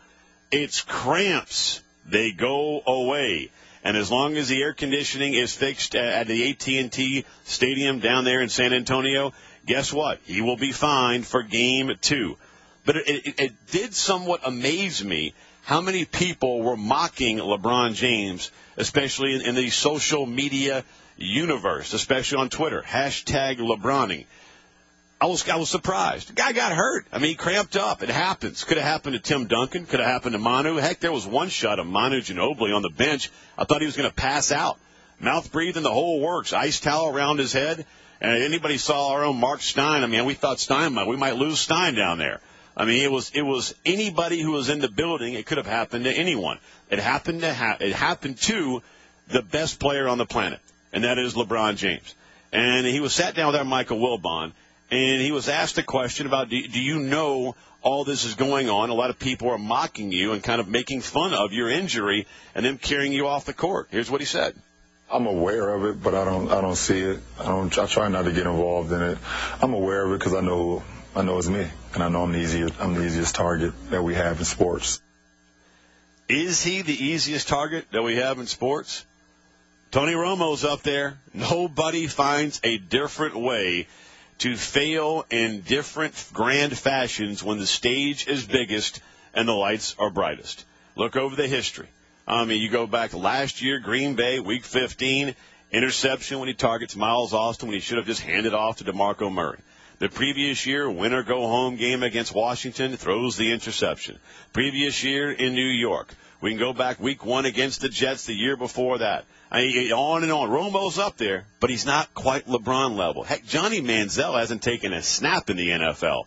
It's cramps. They go away. And as long as the air conditioning is fixed at the AT&T Stadium down there in San Antonio, guess what? He will be fine for Game 2. But it did somewhat amaze me how many people were mocking LeBron James, especially in the social media universe, especially on Twitter, hashtag LeBroning. I was surprised. The guy got hurt. I mean, he cramped up. It happens. Could have happened to Tim Duncan. Could have happened to Manu. Heck, there was one shot of Manu Ginobili on the bench. I thought he was going to pass out. Mouth breathing, the whole works. Ice towel around his head. And anybody saw our own Mark Stein, I mean, we thought we might lose Stein down there. I mean, it was anybody who was in the building. It could have happened to anyone. It happened to the best player on the planet, and that is LeBron James. And he was sat down with our Michael Wilbon, and he was asked a question about, do you know all this is going on? A lot of people are mocking you and kind of making fun of your injury and them carrying you off the court. Here's what he said. I'm aware of it, but I don't see it. I try not to get involved in it. I'm aware of it because I know it's me, and I know I'm the easiest target that we have in sports. Is he the easiest target that we have in sports? Tony Romo's up there. Nobody finds a different way to fail in different grand fashions when the stage is biggest and the lights are brightest. Look over the history. I mean, you go back last year, Green Bay, Week 15, interception when he targets Miles Austin when he should have just handed off to DeMarco Murray. The previous year, win-or-go-home game against Washington, throws the interception. Previous year in New York. We can go back Week 1 against the Jets the year before that. I mean, on and on. Romo's up there, but he's not quite LeBron level. Heck, Johnny Manziel hasn't taken a snap in the NFL,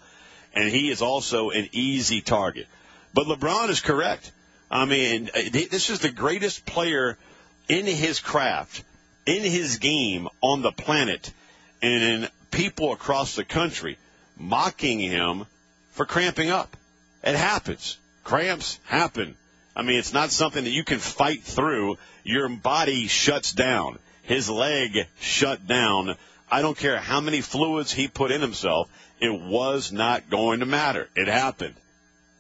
and he is also an easy target. But LeBron is correct. I mean, this is the greatest player in his craft, in his game on the planet, and people across the country mocking him for cramping up. It happens. Cramps happen. I mean, it's not something that you can fight through. Your body shuts down. His leg shut down. I don't care how many fluids he put in himself. It was not going to matter. It happened.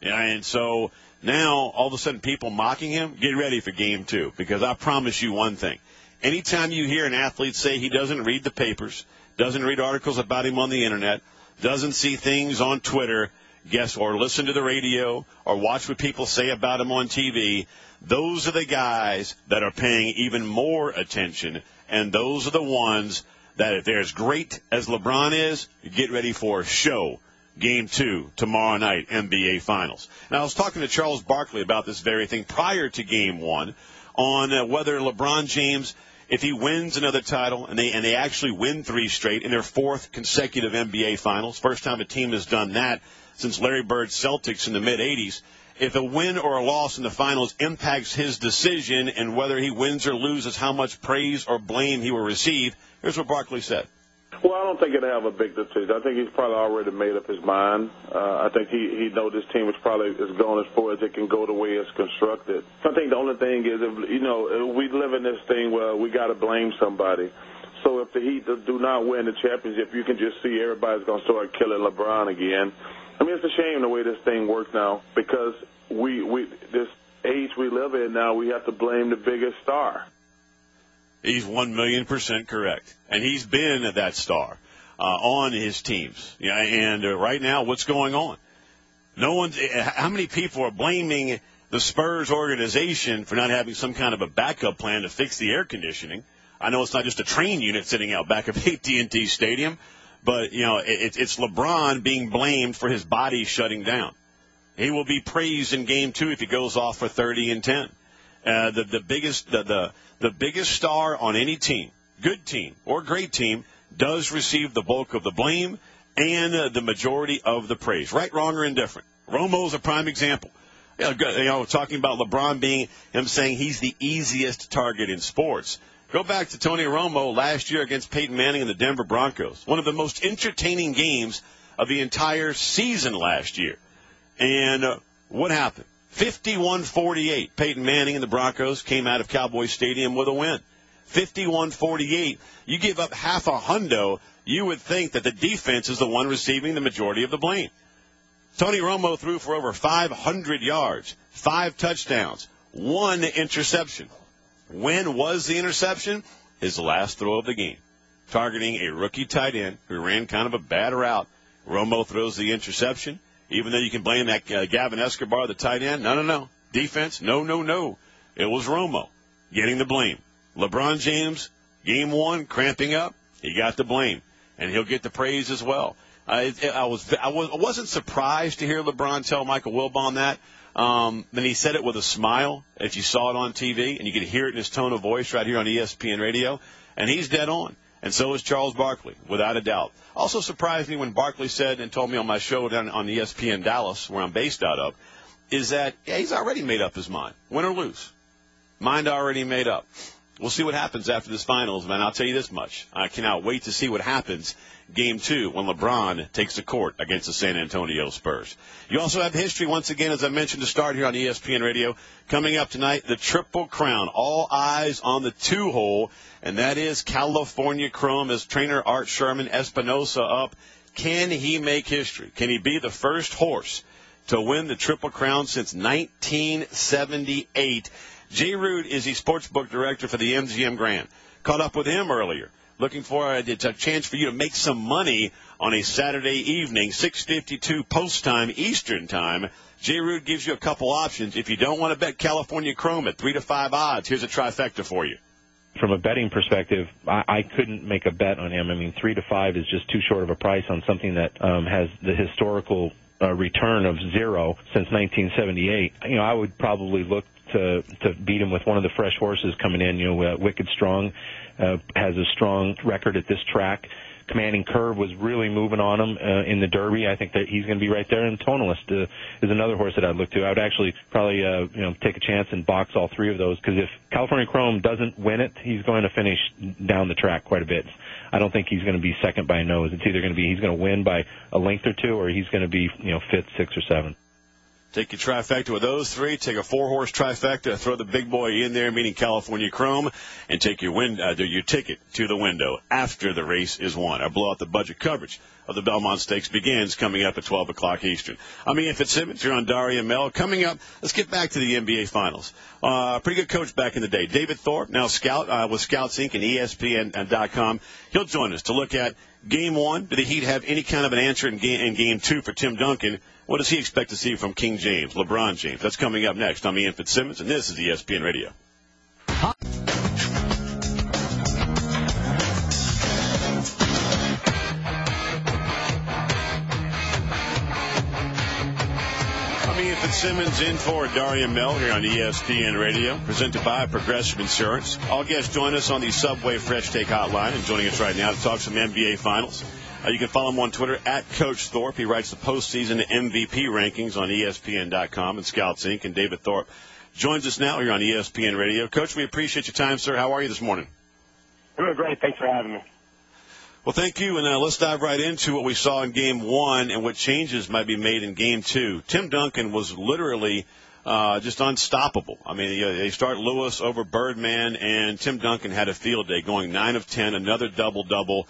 And so now, all of a sudden, people mocking him, get ready for Game 2. Because I promise you one thing. Anytime you hear an athlete say he doesn't read the papers, doesn't read articles about him on the Internet, doesn't see things on Twitter, or listen to the radio, or watch what people say about him on TV, those are the guys that are paying even more attention, and those are the ones that, if they're as great as LeBron is, get ready for a show. Game 2 tomorrow night, NBA Finals. Now, I was talking to Charles Barkley about this very thing prior to Game 1 on whether LeBron James, if he wins another title, and they actually win 3 straight in their 4th consecutive NBA Finals, first time a team has done that since Larry Bird's Celtics in the mid-'80s, if a win or a loss in the finals impacts his decision and whether he wins or loses, how much praise or blame he will receive, here's what Barkley said. Well, I don't think it'll have a big decision. I think he's probably already made up his mind. I think he knows this team is probably as going as far as it can go the way it's constructed. I think the only thing is, if we live in this thing where we got to blame somebody. So if the Heat do not win the championship, you can just see everybody's going to start killing LeBron again. I mean, it's a shame the way this thing works now because this age we live in now, we have to blame the biggest star. He's 1,000,000% correct. And he's been that star on his teams. Yeah, and right now, what's going on? How many people are blaming the Spurs organization for not having some kind of a backup plan to fix the air conditioning? I know it's not just a train unit sitting out back of AT&T Stadium, but, it's LeBron being blamed for his body shutting down. He will be praised in Game 2 if he goes off for 30 and 10. The biggest star on any team, good team or great team does receive the bulk of the blame and the majority of the praise. Right, wrong, or indifferent. Romo's a prime example. Talking about LeBron being him saying he's the easiest target in sports. Go back to Tony Romo last year against Peyton Manning and the Denver Broncos. One of the most entertaining games of the entire season last year. And what happened? 51-48. Peyton Manning and the Broncos came out of Cowboy Stadium with a win. 51-48. You give up half a hundo, you would think that the defense is the one receiving the majority of the blame. Tony Romo threw for over 500 yards, 5 touchdowns, 1 interception. When was the interception? His last throw of the game. Targeting a rookie tight end who ran kind of a bad route. Romo throws the interception. Even though you can blame that Gavin Escobar, the tight end. No. Defense? No. It was Romo getting the blame. LeBron James, game 1, cramping up. He got the blame. And he'll get the praise as well. I wasn't surprised to hear LeBron tell Michael Wilbon that. Then he said it with a smile, if you saw it on TV, and you could hear it in his tone of voice right here on ESPN Radio. And he's dead on. And so is Charles Barkley, without a doubt. Also surprised me when Barkley said and told me on my show down on ESPN Dallas, where I'm based out of, is that he's already made up his mind, win or lose. Mind already made up. We'll see what happens after this finals, man. I'll tell you this much. I cannot wait to see what happens Game 2 when LeBron takes the court against the San Antonio Spurs. You also have history, once again, as I mentioned to start here on ESPN Radio. Coming up tonight, the Triple Crown. All eyes on the 2-hole, and that is California Chrome as trainer Art Sherman Espinosa up. Can he make history? Can he be the first horse to win the Triple Crown since 1978? Jay Root is the sportsbook director for the MGM Grand. Caught up with him earlier. Looking for a chance for you to make some money on a Saturday evening, 6:52 post time Eastern time. Jay Root gives you a couple options. If you don't want to bet California Chrome at 3 to 5 odds, here's a trifecta for you. From a betting perspective, I couldn't make a bet on him. I mean, 3 to 5 is just too short of a price on something that has the historical return of 0 since 1978. I would probably look to beat him with one of the fresh horses coming in. Wicked Strong has a strong record at this track. Commanding Curve was really moving on him in the Derby. I think that he's going to be right there. And Tonalist is another horse that I'd look to. I would actually probably take a chance and box all 3 of those, because if California Chrome doesn't win it, he's going to finish down the track quite a bit. I don't think he's going to be second by a nose. It's either going to be he's going to win by a length or 2, or he's going to be 5th, 6th, or 7th. Take your trifecta with those 3. Take a 4-horse trifecta. Throw the big boy in there, meaning California Chrome, and take your ticket to the window after the race is won. Our blow out the budget coverage of the Belmont Stakes begins coming up at 12 o'clock Eastern. I'm Ian Fitzsimmons. You're on Daria Mel. Coming up, let's get back to the NBA Finals. Pretty good coach back in the day. David Thorpe, now scout with Scouts Inc. and ESPN.com. He'll join us to look at Game 1. Do the Heat have any kind of an answer in Game 2 for Tim Duncan? What does he expect to see from King James, LeBron James? That's coming up next. I'm Ian Fitzsimmons, and this is ESPN Radio. I'm Ian Fitzsimmons in for Daria Mel here on ESPN Radio, presented by Progressive Insurance. All guests join us on the Subway Fresh Take Hotline, and joining us right now to talk some NBA Finals. You can follow him on Twitter at Coach Thorpe. He writes the postseason MVP rankings on ESPN.com and Scouts Inc. And David Thorpe joins us now here on ESPN Radio. Coach, we appreciate your time, sir. How are you this morning? Doing great. Thanks for having me. Well, thank you. And let's dive right into what we saw in Game 1 and what changes might be made in Game 2. Tim Duncan was literally just unstoppable. I mean, they start Lewis over Birdman, and Tim Duncan had a field day, going 9 of 10, another double-double.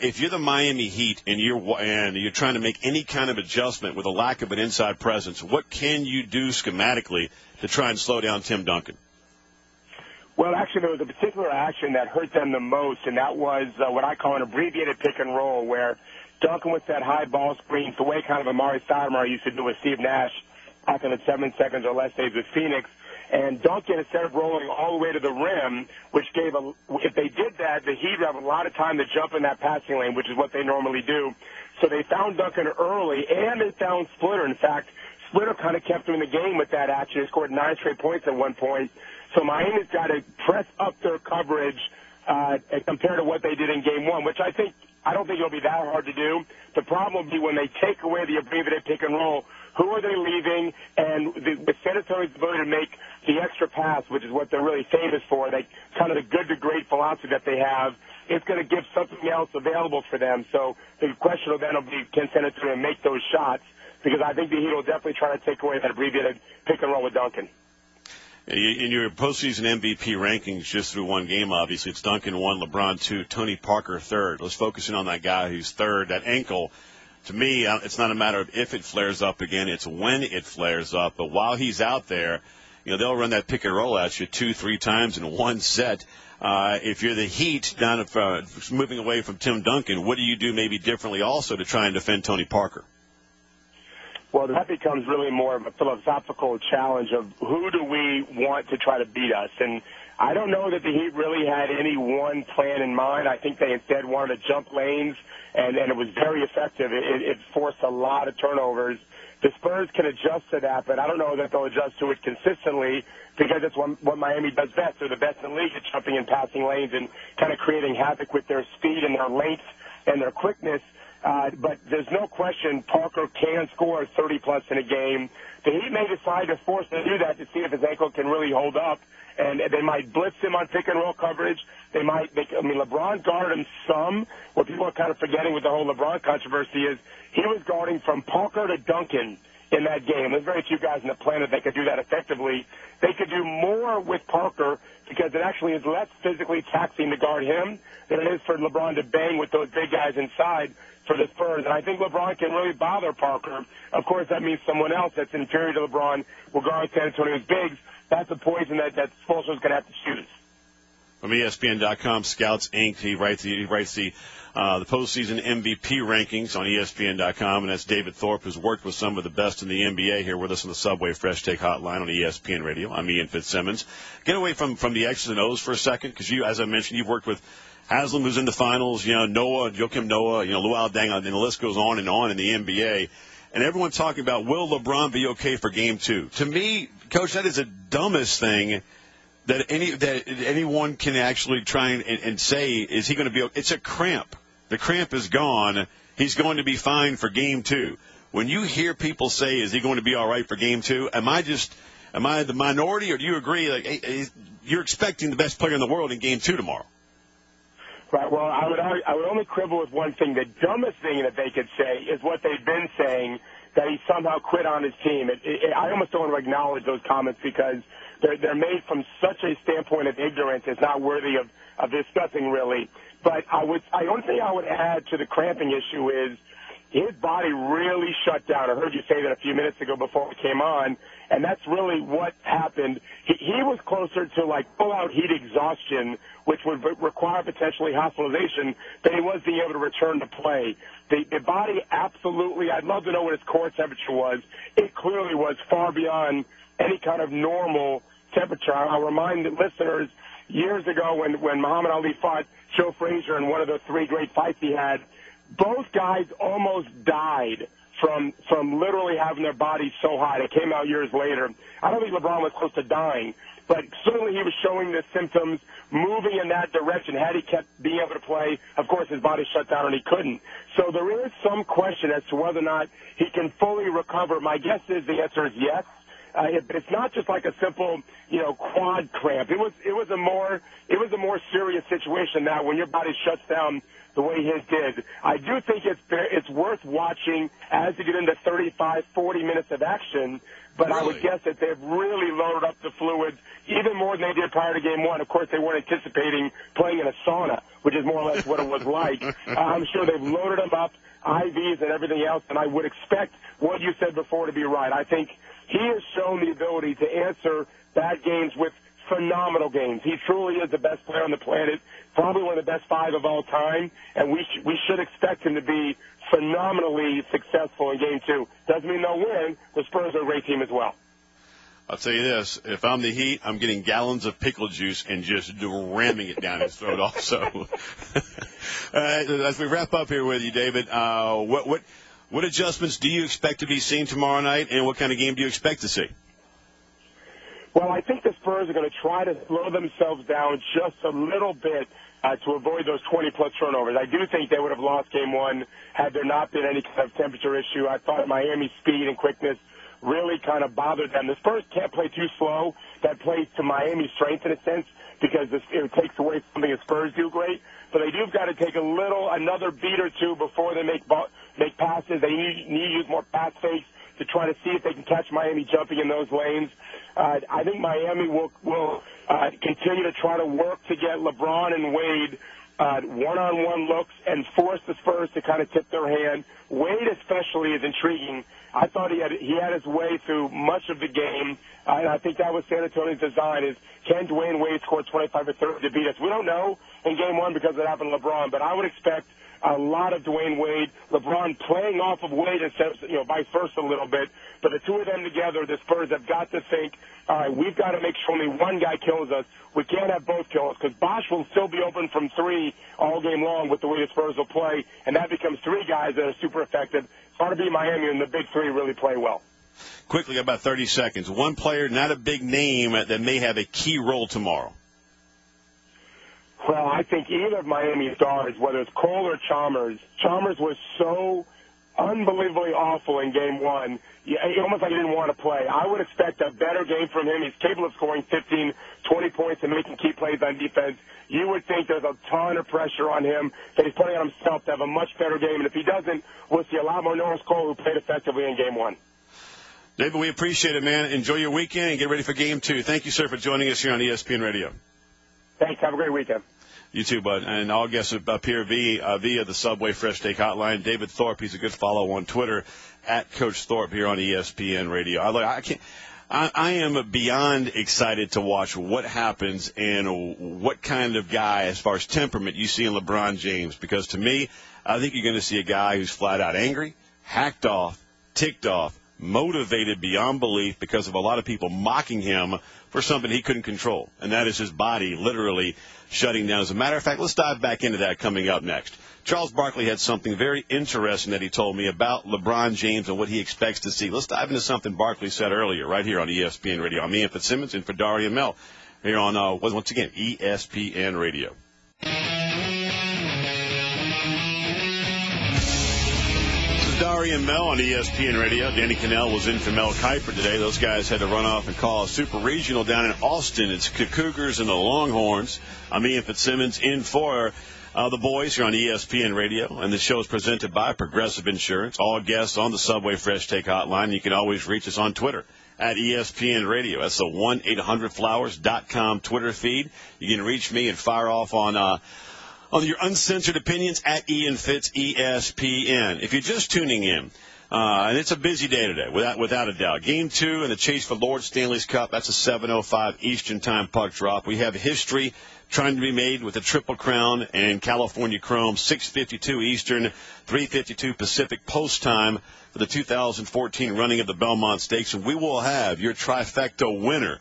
If you're the Miami Heat and you're trying to make any kind of adjustment with a lack of an inside presence, what can you do schematically to try and slow down Tim Duncan? Well, actually, there was a particular action that hurt them the most, and that was what I call an abbreviated pick and roll, where Duncan with that high ball screen, the way kind of Amari Stoudemire used to do with Steve Nash back in the 7 seconds or less days with Phoenix. And Duncan, instead of rolling all the way to the rim, which gave if they did that, the Heat would have a lot of time to jump in that passing lane, which is what they normally do. So they found Duncan early, and they found Splitter. In fact, Splitter kind of kept him in the game with that action. He scored 9 straight points at one point. So Miami's got to press up their coverage compared to what they did in Game 1, which I don't think it'll be that hard to do. The problem will be when they take away the abbreviated pick and roll, who are they leaving? And with San Antonio's ability to make the extra pass, which is what they're really famous for, they kind of the good to great philosophy that they have, it's going to give something else available for them. So the question will then be, can San Antonio make those shots? Because I think the Heat will definitely try to take away that abbreviated pick and roll with Duncan. In your postseason MVP rankings, just through one game, obviously, it's Duncan 1, LeBron 2, Tony Parker 3rd. Let's focus in on that guy who's 3rd. That ankle, to me, it's not a matter of if it flares up again, it's when it flares up. But while he's out there, they'll run that pick and roll at you 2-3 times in one set. If you're the Heat, moving away from Tim Duncan, what do you do maybe differently also to try and defend Tony Parker? Well, that becomes really more of a philosophical challenge of who do we want to try to beat us. And I don't know that the Heat really had any one plan in mind. I think they instead wanted to jump lanes, and it was very effective. It forced a lot of turnovers. The Spurs can adjust to that, but I don't know that they'll adjust to it consistently because it's what Miami does best. They're the best in the league at jumping and passing lanes and kind of creating havoc with their speed and their length and their quickness. But there's no question Parker can score 30-plus in a game. The Heat may decide to force him to do that to see if his ankle can really hold up. And they might blitz him on pick-and-roll coverage. LeBron guarded him some. What people are kind of forgetting with the whole LeBron controversy is he was guarding from Parker to Duncan in that game. There's very few guys on the planet that could do that effectively. They could do more with Parker because it actually is less physically taxing to guard him than it is for LeBron to bang with those big guys inside for the Spurs. And I think LeBron can really bother Parker. Of course, that means someone else that's inferior to LeBron will guard San Antonio's bigs. That's a poison that Spoelstra's going to have to choose. From ESPN.com, Scouts Inc. He writes the postseason MVP rankings on ESPN.com, and that's David Thorpe, who's worked with some of the best in the NBA here with us on the Subway Fresh Take Hotline on ESPN Radio. I'm Ian Fitzsimmons. Get away from the X's and O's for a second, because you, as I mentioned, you've worked with Haslam, who's in the finals, Noah, Joakim Noah, Luol Deng, and the list goes on in the NBA. And everyone's talking about, will LeBron be okay for Game 2? To me, Coach, that is the dumbest thing that anyone can actually try and say, is he going to be okay? It's a cramp. The cramp is gone. He's going to be fine for Game 2. When you hear people say, is he going to be all right for Game 2, am I the minority, or do you agree? You're expecting the best player in the world in Game 2 tomorrow. Right. Well, I would only quibble with one thing. The dumbest thing that they could say is what they've been saying, that he somehow quit on his team. I almost don't want to acknowledge those comments because they're made from such a standpoint of ignorance. It's not worthy of discussing, really. But the only thing I would add to the cramping issue is his body really shut down. I heard you say that a few minutes ago before we came on, and that's really what happened. He was closer to full-out heat exhaustion, which would require potentially hospitalization, than he was being able to return to play. The body absolutely, I'd love to know what his core temperature was. It clearly was far beyond any kind of normal temperature. I'll remind the listeners, years ago when Muhammad Ali fought Joe Frazier in one of the 3 great fights he had, both guys almost died from literally having their bodies so hot. It came out years later. I don't think LeBron was close to dying, but certainly he was showing the symptoms, moving in that direction. Had he kept being able to play, of course his body shut down and he couldn't. So there is some question as to whether or not he can fully recover. My guess is the answer is yes. It's not just like a simple, quad cramp. It was a more serious situation now when your body shuts down the way his did. I do think it's worth watching as you get into 35, 40 minutes of action, but really? I would guess that they've really loaded up the fluids even more than they did prior to Game 1. Of course, they weren't anticipating playing in a sauna, which is more or less what it was like. I'm sure they've loaded them up, IVs and everything else, and I would expect what you said before to be right. I think he has shown the ability to answer bad games with phenomenal games. He truly is the best player on the planet, probably one of the best 5 of all time, and we should expect him to be phenomenally successful in Game 2. Doesn't mean they'll win. The Spurs are a great team as well. I'll tell you this, if I'm the Heat, I'm getting gallons of pickle juice and just ramming it down his throat also. As we wrap up here with you, David, what adjustments do you expect to be seen tomorrow night, and what kind of game do you expect to see? Well, I think the Spurs are going to try to slow themselves down just a little bit to avoid those 20-plus turnovers. I do think they would have lost game one had there not been any kind of temperature issue. I thought Miami's speed and quickness really kind of bothered them. The Spurs can't play too slow. That plays to Miami's strength in a sense because it takes away something the Spurs do great. But they do got to take another beat or two before they make passes. They need to use more pass fakes to try to see if they can catch Miami jumping in those lanes. I think Miami will continue to try to work to get LeBron and Wade one-on-one looks and force the Spurs to kind of tip their hand. Wade especially is intriguing. I thought he had his way through much of the game, and I think that was San Antonio's design is can Dwayne Wade score 25 or 30 to beat us? We don't know in game one because it happened to LeBron, but I would expect a lot of Dwayne Wade, LeBron playing off of Wade instead of, vice versa a little bit. But the two of them together, the Spurs have got to think, all right, we've got to make sure only one guy kills us. We can't have both kill us because Bosh will still be open from three all game long with the way the Spurs will play, and that becomes three guys that are super effective. It's hard to beat Miami, and the big three really play well. Quickly, about 30 seconds. One player, not a big name, that may have a key role tomorrow. Well, I think either of Miami's stars, whether it's Cole or Chalmers was so unbelievably awful in game one. Almost like he didn't want to play. I would expect a better game from him. He's capable of scoring 15, 20 points and making key plays on defense. You would think there's a ton of pressure on him, that he's putting on himself to have a much better game. And if he doesn't, we'll see a lot more Norris Cole who played effectively in game one. David, we appreciate it, man. Enjoy your weekend and get ready for game two. Thank you, sir, for joining us here on ESPN Radio. Thanks. Have a great weekend. You too, bud. And all guests up here via the Subway Fresh Take Hotline. David Thorpe, he's a good follow on Twitter, at Coach Thorpe here on ESPN Radio. I am beyond excited to watch what happens and what kind of guy, as far as temperament, you see in LeBron James. Because to me, I think you're going to see a guy who's flat out angry, hacked off, ticked off, motivated beyond belief because of a lot of people mocking him for something he couldn't control, and that is his body literally shutting down. As a matter of fact, let's dive back into that coming up next. Charles Barkley had something very interesting that he told me about LeBron James and what he expects to see. Let's dive into something Barkley said earlier right here on ESPN Radio. I'm Ian Fitzsimmons in for Darian Mel here on, once again, ESPN Radio. Darian Mel on ESPN Radio. Danny Cannell was in for Mel Kiper today. Those guys had to run off and call a super regional down in Austin. It's the Cougars and the Longhorns. I'm Ian Fitzsimmons in for the boys here on ESPN Radio. And the show is presented by Progressive Insurance. All guests on the Subway Fresh Take Hotline. You can always reach us on Twitter at ESPN Radio. That's the 1-800-Flowers.com Twitter feed. You can reach me and fire off on your uncensored opinions at Ian Fitz ESPN. If you're just tuning in, and it's a busy day today, without a doubt. Game 2 in the chase for Lord Stanley's Cup. That's a 7:05 Eastern Time puck drop. We have history trying to be made with the Triple Crown and California Chrome. 6:52 Eastern, 3:52 Pacific post time for the 2014 running of the Belmont Stakes. And we will have your trifecta winner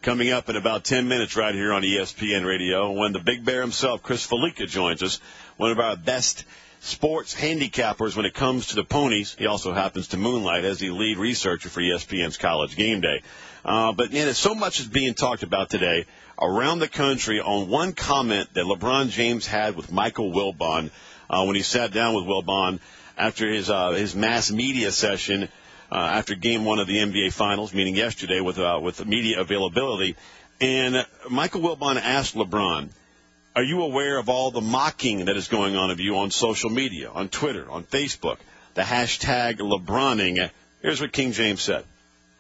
coming up in about 10 minutes right here on ESPN Radio when the Big Bear himself, Chris Felica, joins us, one of our best sports handicappers when it comes to the ponies. He also happens to moonlight as the lead researcher for ESPN's College Game Day. But, man, so much is being talked about today around the country on one comment that LeBron James had with Michael Wilbon when he sat down with Wilbon after his mass media session after Game 1 of the NBA Finals, meaning yesterday with media availability. And Michael Wilbon asked LeBron, are you aware of all the mocking that is going on of you on social media, on Twitter, on Facebook, the hashtag LeBroning? Here's what King James said.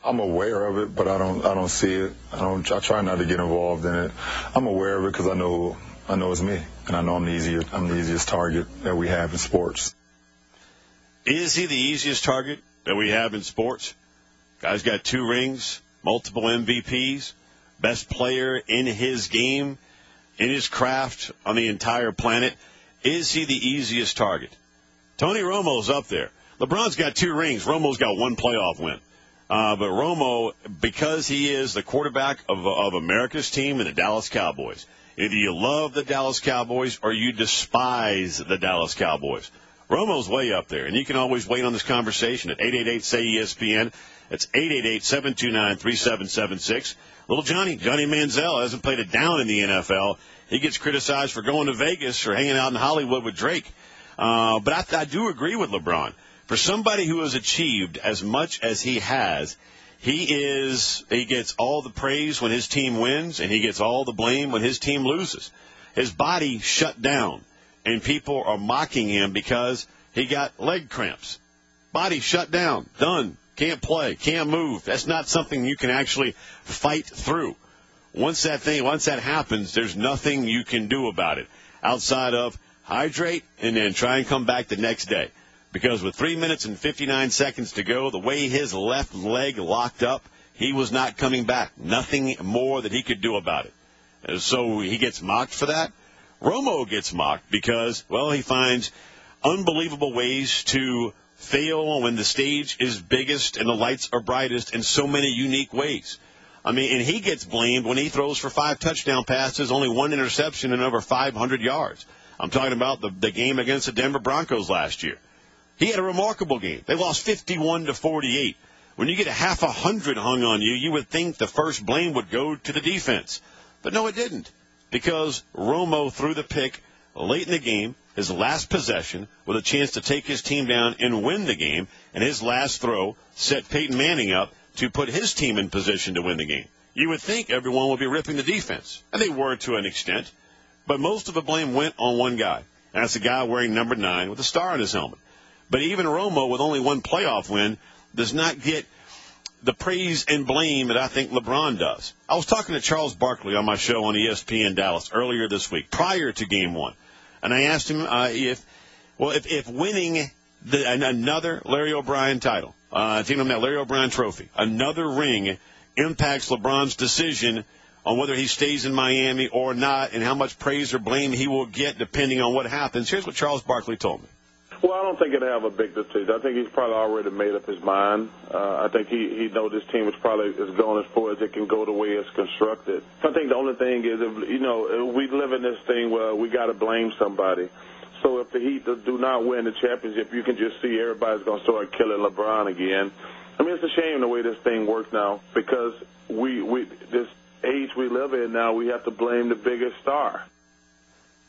I'm aware of it, but I don't see it. I try not to get involved in it. I'm aware of it because I know it's me, and I know I'm the easiest target that we have in sports. Is he the easiest target that we have in sports? Guy's got 2 rings, multiple MVPs, best player in his game, in his craft on the entire planet. Is he the easiest target? Tony Romo's up there. LeBron's got 2 rings. Romo's got 1 playoff win. But Romo, because he is the quarterback of America's team and the Dallas Cowboys, either you love the Dallas Cowboys or you despise the Dallas Cowboys. Romo's way up there, and you can always wait on this conversation at 888-SAY-ESPN. That's 888-729-3776. Little Johnny Manziel hasn't played it down in the NFL. He gets criticized for going to Vegas or hanging out in Hollywood with Drake. But I do agree with LeBron. For somebody who has achieved as much as he has, he gets all the praise when his team wins, and he gets all the blame when his team loses. His body shut down, and people are mocking him because he got leg cramps. Body shut down, done, can't play, can't move. That's not something you can actually fight through. Once that happens, there's nothing you can do about it outside of hydrate and then try and come back the next day. Because with 3 minutes and 59 seconds to go, the way his left leg locked up, he was not coming back. Nothing more that he could do about it. And so he gets mocked for that. Romo gets mocked because, well, he finds unbelievable ways to fail when the stage is biggest and the lights are brightest in so many unique ways. I mean, and he gets blamed when he throws for 5 touchdown passes, only 1 interception, and over 500 yards. I'm talking about the game against the Denver Broncos last year. He had a remarkable game. They lost 51-48. When you get 100 hung on you, you would think the first blame would go to the defense. But no, it didn't, because Romo threw the pick late in the game, his last possession, with a chance to take his team down and win the game, and his last throw set Peyton Manning up to put his team in position to win the game. You would think everyone would be ripping the defense, and they were to an extent, but most of the blame went on one guy, and that's the guy wearing number 9 with a star on his helmet. But even Romo, with only 1 playoff win, does not get the praise and blame that I think LeBron does. I was talking to Charles Barkley on my show on ESPN Dallas earlier this week, prior to Game 1, and I asked him if winning another Larry O'Brien title, taking him that Larry O'Brien trophy, another ring, impacts LeBron's decision on whether he stays in Miami or not, and how much praise or blame he will get depending on what happens. Here's what Charles Barkley told me. Well, I don't think it'll have a big decision. I think he's probably already made up his mind. I think he knows this team is probably as going as far as it can go the way it's constructed. I think the only thing is, if we live in this thing where we got to blame somebody. So if the Heat do not win the championship, you can just see everybody's going to start killing LeBron again. I mean, it's a shame the way this thing works now, because this age we live in now, we have to blame the biggest star.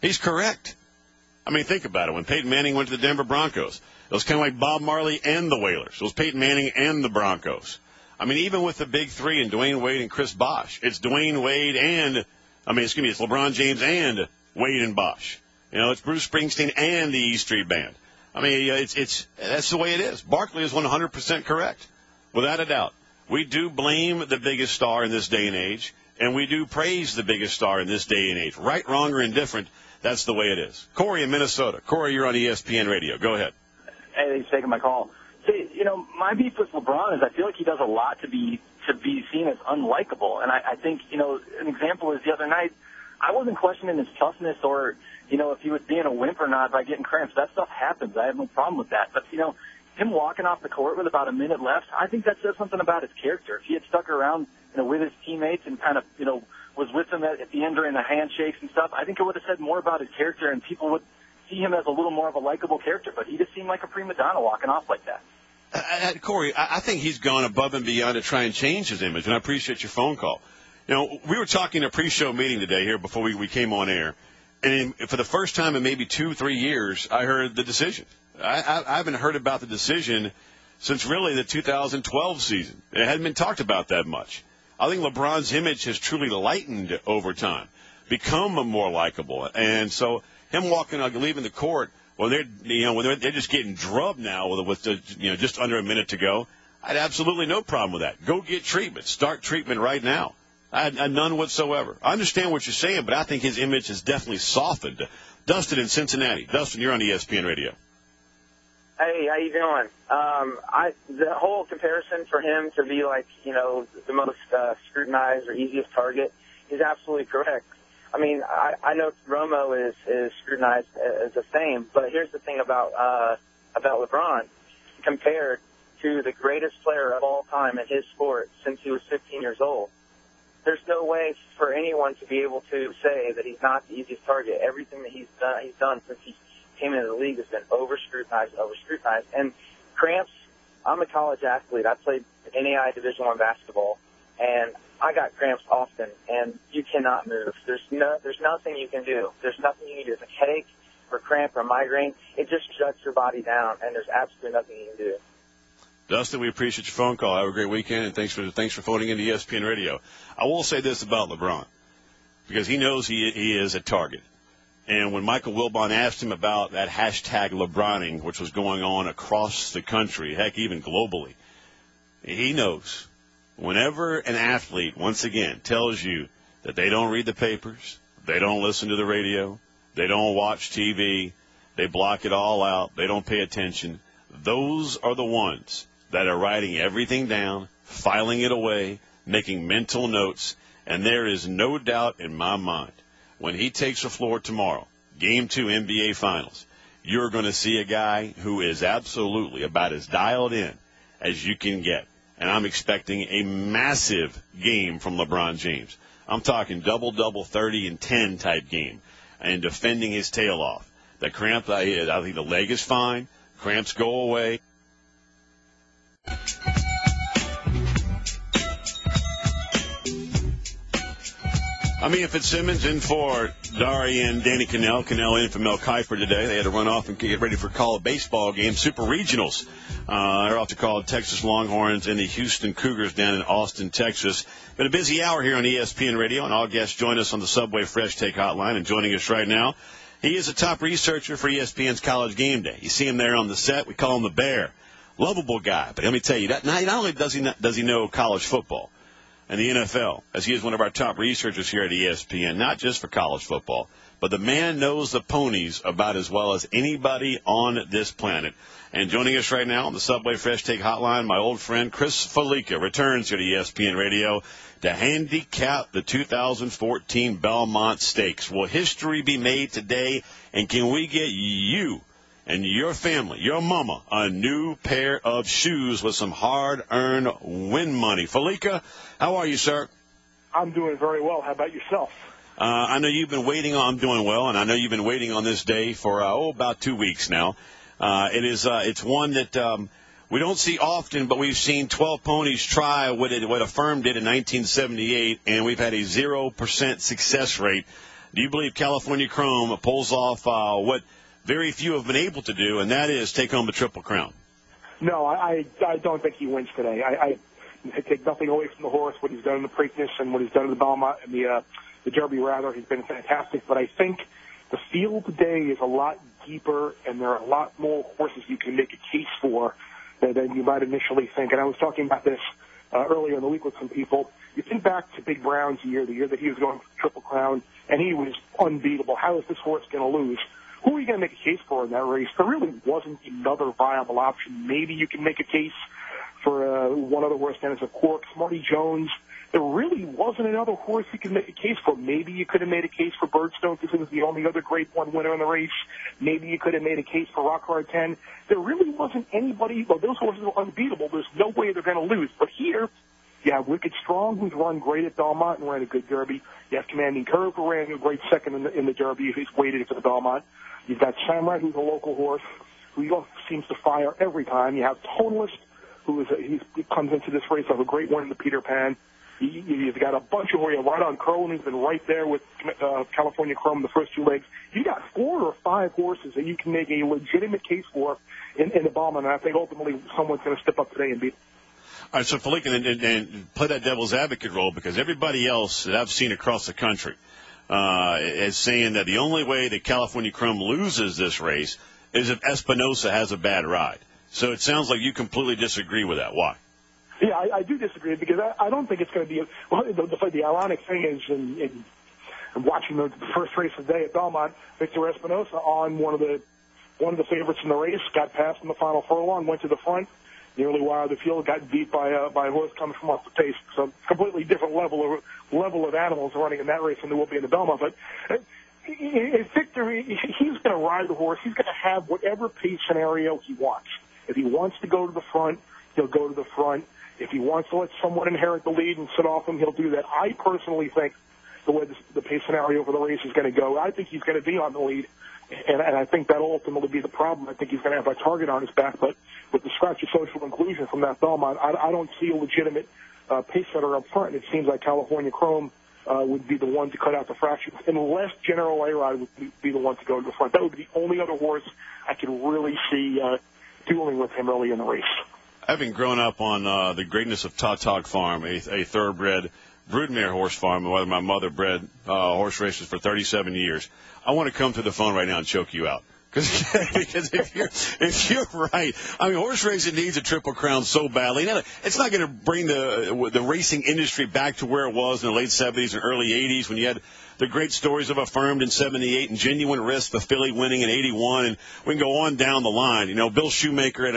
He's correct. I mean, think about it. When Peyton Manning went to the Denver Broncos, it was kind of like Bob Marley and the Whalers. It was Peyton Manning and the Broncos. I mean, even with the big three and Dwayne Wade and Chris Bosh, it's Dwayne Wade it's LeBron James and Wade and Bosh. It's Bruce Springsteen and the E Street Band. I mean, that's the way it is. Barkley is 100% correct, without a doubt. We do blame the biggest star in this day and age, and we do praise the biggest star in this day and age. Right, wrong, or indifferent, that's the way it is. Corey in Minnesota. Corey, you're on ESPN Radio. Go ahead. Hey, thanks for taking my call. See, my beef with LeBron is I feel like he does a lot to be seen as unlikable. And I think, an example is the other night, I wasn't questioning his toughness or, if he was being a wimp or not by getting cramps. That stuff happens. I have no problem with that. But, him walking off the court with about a minute left, I think that says something about his character. If he had stuck around, with his teammates and kind of, was with them at the end during the handshakes and stuff, I think it would have said more about his character and people would see him as a little more of a likable character. But he just seemed like a prima donna walking off like that. Corey, I think he's gone above and beyond to try and change his image, and I appreciate your phone call. We were talking in a pre-show meeting today here before we came on air, and for the first time in maybe 2-3 years, I heard the decision. I haven't heard about the decision since really the 2012 season. It hadn't been talked about that much. I think LeBron's image has truly lightened over time, become more likable, and so him leaving the court when they're just getting drubbed now with just under a minute to go, I had absolutely no problem with that. Go get treatment. Start treatment right now. I had none whatsoever. I understand what you're saying, but I think his image has definitely softened. Dustin in Cincinnati. Dustin, you're on ESPN Radio. Hey, how you doing? The whole comparison for him to be like, the most scrutinized or easiest target is absolutely correct. I mean, I know Romo is scrutinized as the same, but here's the thing about LeBron. Compared to the greatest player of all time in his sport since he was 15 years old, there's no way for anyone to be able to say that he's not the easiest target. Everything that he's done since came into the league has been over-scrutinized. And cramps, I'm a college athlete. I played NAIA Division I basketball, and I got cramps often, and you cannot move. There's nothing you can do. There's nothing you can do. It's a headache or cramp or migraine. It just shuts your body down, and there's absolutely nothing you can do. Dustin, we appreciate your phone call. Have a great weekend, and thanks for phoning into ESPN Radio. I will say this about LeBron, because he knows he is a target. And when Michael Wilbon asked him about that hashtag LeBroning, which was going on across the country, heck, even globally, he knows whenever an athlete, once again, tells you that they don't read the papers, they don't listen to the radio, they don't watch TV, they block it all out, they don't pay attention, those are the ones that are writing everything down, filing it away, making mental notes, and there is no doubt in my mind, when he takes the floor tomorrow, Game 2 NBA Finals, you're going to see a guy who is absolutely about as dialed in as you can get. And I'm expecting a massive game from LeBron James. I'm talking double-double, 30 and 10 type game, and defending his tail off. The cramp, I think the leg is fine. Cramps go away. Amia Fitzsimmons in for Dari and Danny Cannell. Cannell in for Mel Kiper today. They had to run off and get ready for call a baseball game. Super Regionals. They're off to call Texas Longhorns and the Houston Cougars down in Austin, Texas. Been a busy hour here on ESPN Radio, and all guests join us on the Subway Fresh Take Hotline. And joining us right now, he is a top researcher for ESPN's College Game Day. You see him there on the set. We call him the Bear. Lovable guy. But let me tell you, not only does he know college football and the NFL, as he is one of our top researchers here at ESPN, not just for college football, but the man knows the ponies about as well as anybody on this planet. And joining us right now on the Subway Fresh Take Hotline, my old friend Chris Felica returns here to ESPN Radio to handicap the 2014 Belmont Stakes. Will history be made today, and can we get you and your family, your mama, a new pair of shoes with some hard-earned win money? Felica, how are you, sir? I'm doing very well. How about yourself? I know you've been waiting on, I'm doing well, and I know you've been waiting on this day for, about 2 weeks now. It's one that we don't see often, but we've seen 12 ponies try what a firm did in 1978, and we've had a 0% success rate. Do you believe California Chrome pulls off what very few have been able to do, and that is take home the Triple Crown? No, I don't think he wins today. I take nothing away from the horse, what he's done in the Preakness and what he's done in the Belmont and the Derby, rather. He's been fantastic, but I think the field today is a lot deeper, and there are a lot more horses you can make a case for than you might initially think. And I was talking about this earlier in the week with some people. You think back to Big Brown's year, the year that he was going for the Triple Crown, and he was unbeatable. How is this horse going to lose? Who are you going to make a case for in that race? There really wasn't another viable option. Maybe you can make a case for one other horse, Dennis of Cork, Smarty Jones. There really wasn't another horse you could make a case for. Maybe you could have made a case for Birdstone because it was the only other Grade 1 winner in the race. Maybe you could have made a case for Rock Hard 10. There really wasn't anybody. Well, those horses were unbeatable. There's no way they're going to lose. But here, you have Wicked Strong, who's run great at Belmont and ran a good Derby. You have Commanding Curve, who ran a great second in the Derby. He's waited for the Belmont. You've got Samurai, who's a local horse, who seems to fire every time. You have Tonalist, he comes into this race of a great one in the Peter Pan. You've got a bunch of horses. Right on Curlin, who's been right there with California Chrome the first 2 legs. You got 4 or 5 horses that you can make a legitimate case for in the Belmont, and I think ultimately someone's going to step up today and beat them. All right, so Felica, and play that devil's advocate role, because everybody else that I've seen across the country is saying that the only way that California Chrome loses this race is if Espinosa has a bad ride. So it sounds like you completely disagree with that. Why? Yeah, I do disagree, because I don't think it's going to be – well, the ironic thing is in watching the first race of the day at Belmont, Victor Espinosa on one of the favorites in the race, got past in the final furlong, went to the front, nearly wired the field, got beat by a horse coming from off the pace. So completely different level of animals running in that race than there will be in the Belmont. But if Victor, he's going to ride the horse. He's going to have whatever pace scenario he wants. If he wants to go to the front, he'll go to the front. If he wants to let someone inherit the lead and sit off him, he'll do that. I personally think the way the pace scenario for the race is going to go. I think he's going to be on the lead, and I think that'll ultimately be the problem. I think he's going to have a target on his back, but with the scratch of social inclusion from that Belmont, I don't see a legitimate pace setter up front. It seems like California Chrome would be the one to cut out the fractions, unless General A-Rod would be the one to go to the front. That would be the only other horse I could really see dueling with him early in the race. Having grown up on the greatness of Tautog Farm, a thoroughbred broodmare horse farm, where my mother bred horse races for 37 years, I want to come to the phone right now and choke you out. Because if you're right, I mean, horse racing needs a Triple Crown so badly. It's not going to bring the racing industry back to where it was in the late 70s and early 80s when you had the great stories of Affirmed in 78 and Genuine Risk, the filly winning in 81, and we can go on down the line. You know, Bill Shoemaker at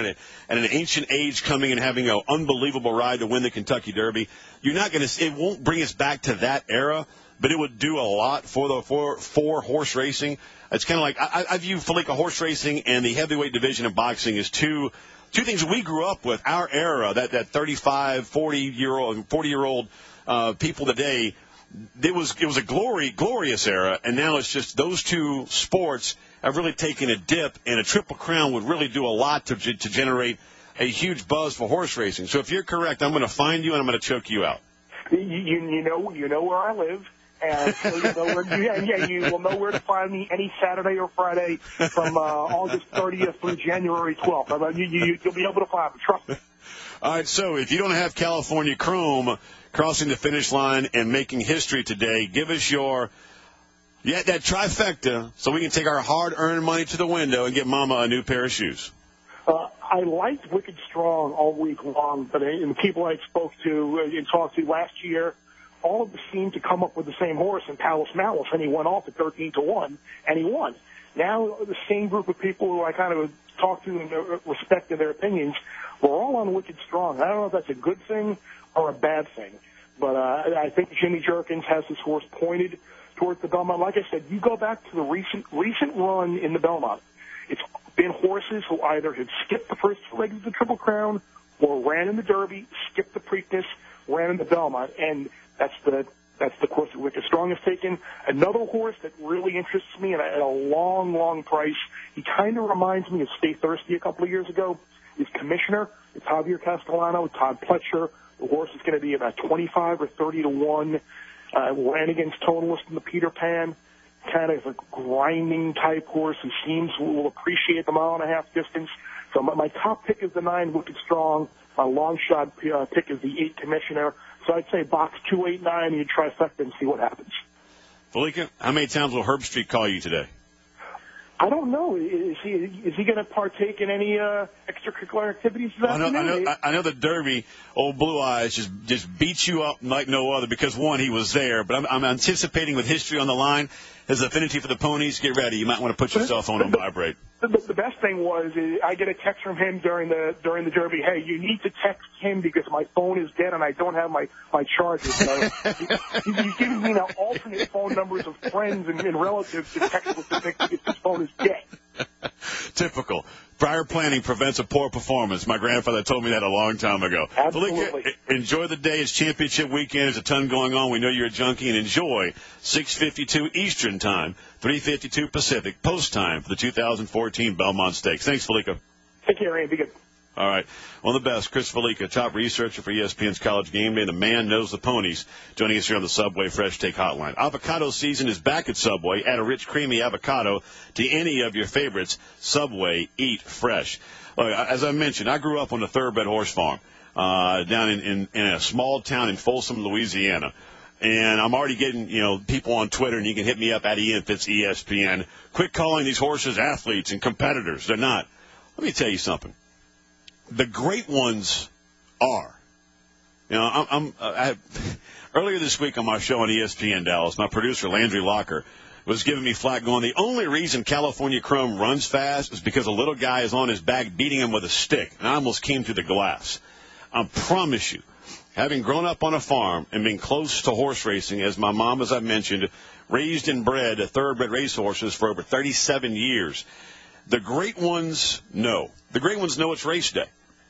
an ancient age coming and having an unbelievable ride to win the Kentucky Derby. You're not going to. It won't bring us back to that era, but it would do a lot for horse racing. It's kind of like I view Felica horse racing and the heavyweight division of boxing as two things we grew up with. Our era, that 35, 40-year-old people today, it was a glorious era, and now it's just those two sports have really taken a dip, and a Triple Crown would really do a lot to generate a huge buzz for horse racing. So if you're correct, I'm going to find you and I'm going to choke you out. You know where I live. And so you will know where to find me any Saturday or Friday from August 30th through January 12th. You'll be able to find me. Trust me. All right, so if you don't have California Chrome crossing the finish line and making history today, give us that trifecta so we can take our hard-earned money to the window and get Mama a new pair of shoes. I liked Wicked Strong all week long, but in the people I spoke to and talked to last year, all of them seemed to come up with the same horse in Palace Malice, and he went off at 13-1, and he won. Now the same group of people who I kind of talked to and respected their opinions were all on Wicked Strong. I don't know if that's a good thing or a bad thing, but I think Jimmy Jerkins has his horse pointed towards the Belmont. Like I said, you go back to the recent run in the Belmont, it's been horses who either have skipped the first two legs of the Triple Crown or ran in the Derby, skipped the Preakness, ran in the Belmont, and that's the course that Wicked Strong has taken. Another horse that really interests me at a long, long price, he kind of reminds me of Stay Thirsty a couple of years ago, is Commissioner. It's Javier Castellano, Todd Pletcher. The horse is going to be about 25 or 30-1. Ran against Tonalist in the Peter Pan. Kind of a grinding type horse who will appreciate the 1.5-mile distance. So my top pick is the 9, Wicked Strong. My long shot pick is the 8, Commissioner. So I'd say box 2, 8, 9, and you trifecta and see what happens. Felica, how many times will Herb Street call you today? I don't know. Is he going to partake in any extracurricular activities this afternoon? I know the Derby, old Blue Eyes, just beats you up like no other because, one, he was there. But I'm anticipating with history on the line, his affinity for the ponies. Get ready. You might want to put your cell phone on vibrate. The best thing was I get a text from him during the Derby. Hey, you need to text him because my phone is dead and I don't have my charger. So he's giving me now alternate phone numbers of friends and relatives to text with because his phone is dead. Typical. Prior planning prevents a poor performance. My grandfather told me that a long time ago. Absolutely. Felica, enjoy the day. It's championship weekend. There's a ton going on. We know you're a junkie. And enjoy 6:52 Eastern Time, 3:52 Pacific, post time for the 2014 Belmont Stakes. Thanks, Felica. Take care, Randy. Be good. All right. One of the best, Chris Felica, top researcher for ESPN's College Game Day. The man knows the ponies. Joining us here on the Subway Fresh Take Hotline. Avocado season is back at Subway. Add a rich, creamy avocado to any of your favorites. Subway, eat fresh. Look, as I mentioned, I grew up on the Thoroughbred Horse Farm down in a small town in Folsom, Louisiana. And I'm already getting, people on Twitter, and you can hit me up at Ian Fitz ESPN. Quit calling these horses athletes and competitors. They're not. Let me tell you something. The great ones are. Earlier this week on my show on ESPN Dallas, my producer Landry Locker was giving me flack going, the only reason California Chrome runs fast is because a little guy is on his back beating him with a stick. And I almost came to the glass. I promise you, having grown up on a farm and being close to horse racing, as my mom, as I mentioned, raised and bred thoroughbred racehorses for over 37 years, the great ones know. The great ones know it's race day.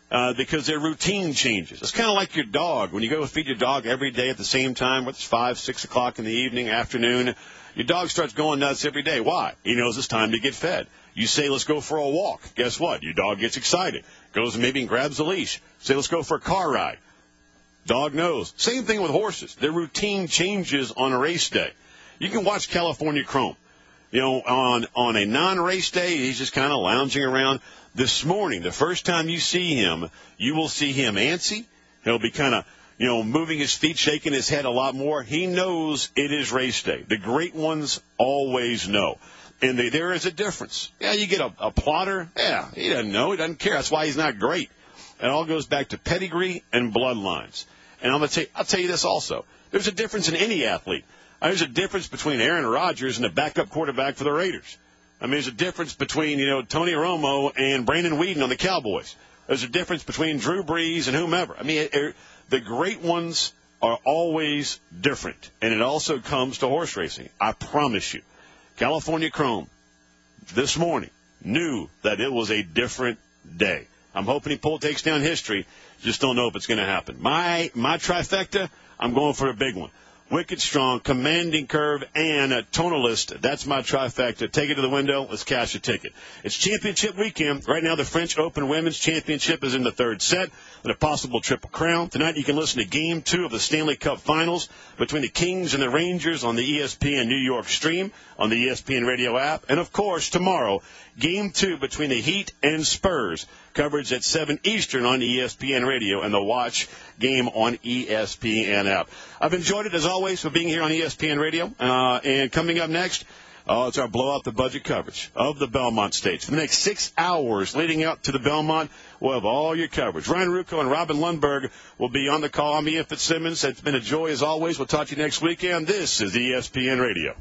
because their routine changes. It's kind of like your dog. When you go feed your dog every day at the same time, whether it's 5, 6 o'clock in the evening, afternoon, your dog starts going nuts every day. Why? He knows it's time to get fed. You say, let's go for a walk. Guess what? Your dog gets excited. Goes and maybe grabs the leash. Say, let's go for a car ride. Dog knows. Same thing with horses. Their routine changes on a race day. You can watch California Chrome. You know, on a non-race day, he's just kind of lounging around. This morning, the first time you see him, you will see him antsy. He'll be kind of, moving his feet, shaking his head a lot more. He knows it is race day. The great ones always know. And there is a difference. Yeah, you get a plotter. Yeah, he doesn't know. He doesn't care. That's why he's not great. It all goes back to pedigree and bloodlines. And I'll tell you this also. There's a difference in any athlete. There's a difference between Aaron Rodgers and the backup quarterback for the Raiders. I mean, there's a difference between, Tony Romo and Brandon Weeden on the Cowboys. There's a difference between Drew Brees and whomever. I mean, the great ones are always different. And it also comes to horse racing. I promise you. California Chrome, this morning, knew that it was a different day. I'm hoping he takes down history. Just don't know if it's going to happen. My trifecta, I'm going for a big one. Wicked Strong, Commanding Curve, and a Tonalist. That's my trifecta. Take it to the window. Let's cash a ticket. It's championship weekend. Right now, the French Open Women's Championship is in the third set with a possible Triple Crown. Tonight, you can listen to Game 2 of the Stanley Cup Finals between the Kings and the Rangers on the ESPN New York stream, on the ESPN radio app. And, of course, tomorrow, Game 2 between the Heat and Spurs. Coverage at 7 Eastern on ESPN Radio and the Watch game on ESPN app. I've enjoyed it, as always, for being here on ESPN Radio. And coming up next, it's our Blow Out the Budget coverage of the Belmont Stakes. For the next 6 hours leading up to the Belmont, we'll have all your coverage. Ryan Ruocco and Robin Lundberg will be on the call. I'm Ian Fitzsimmons. It's been a joy, as always. We'll talk to you next weekend. This is ESPN Radio.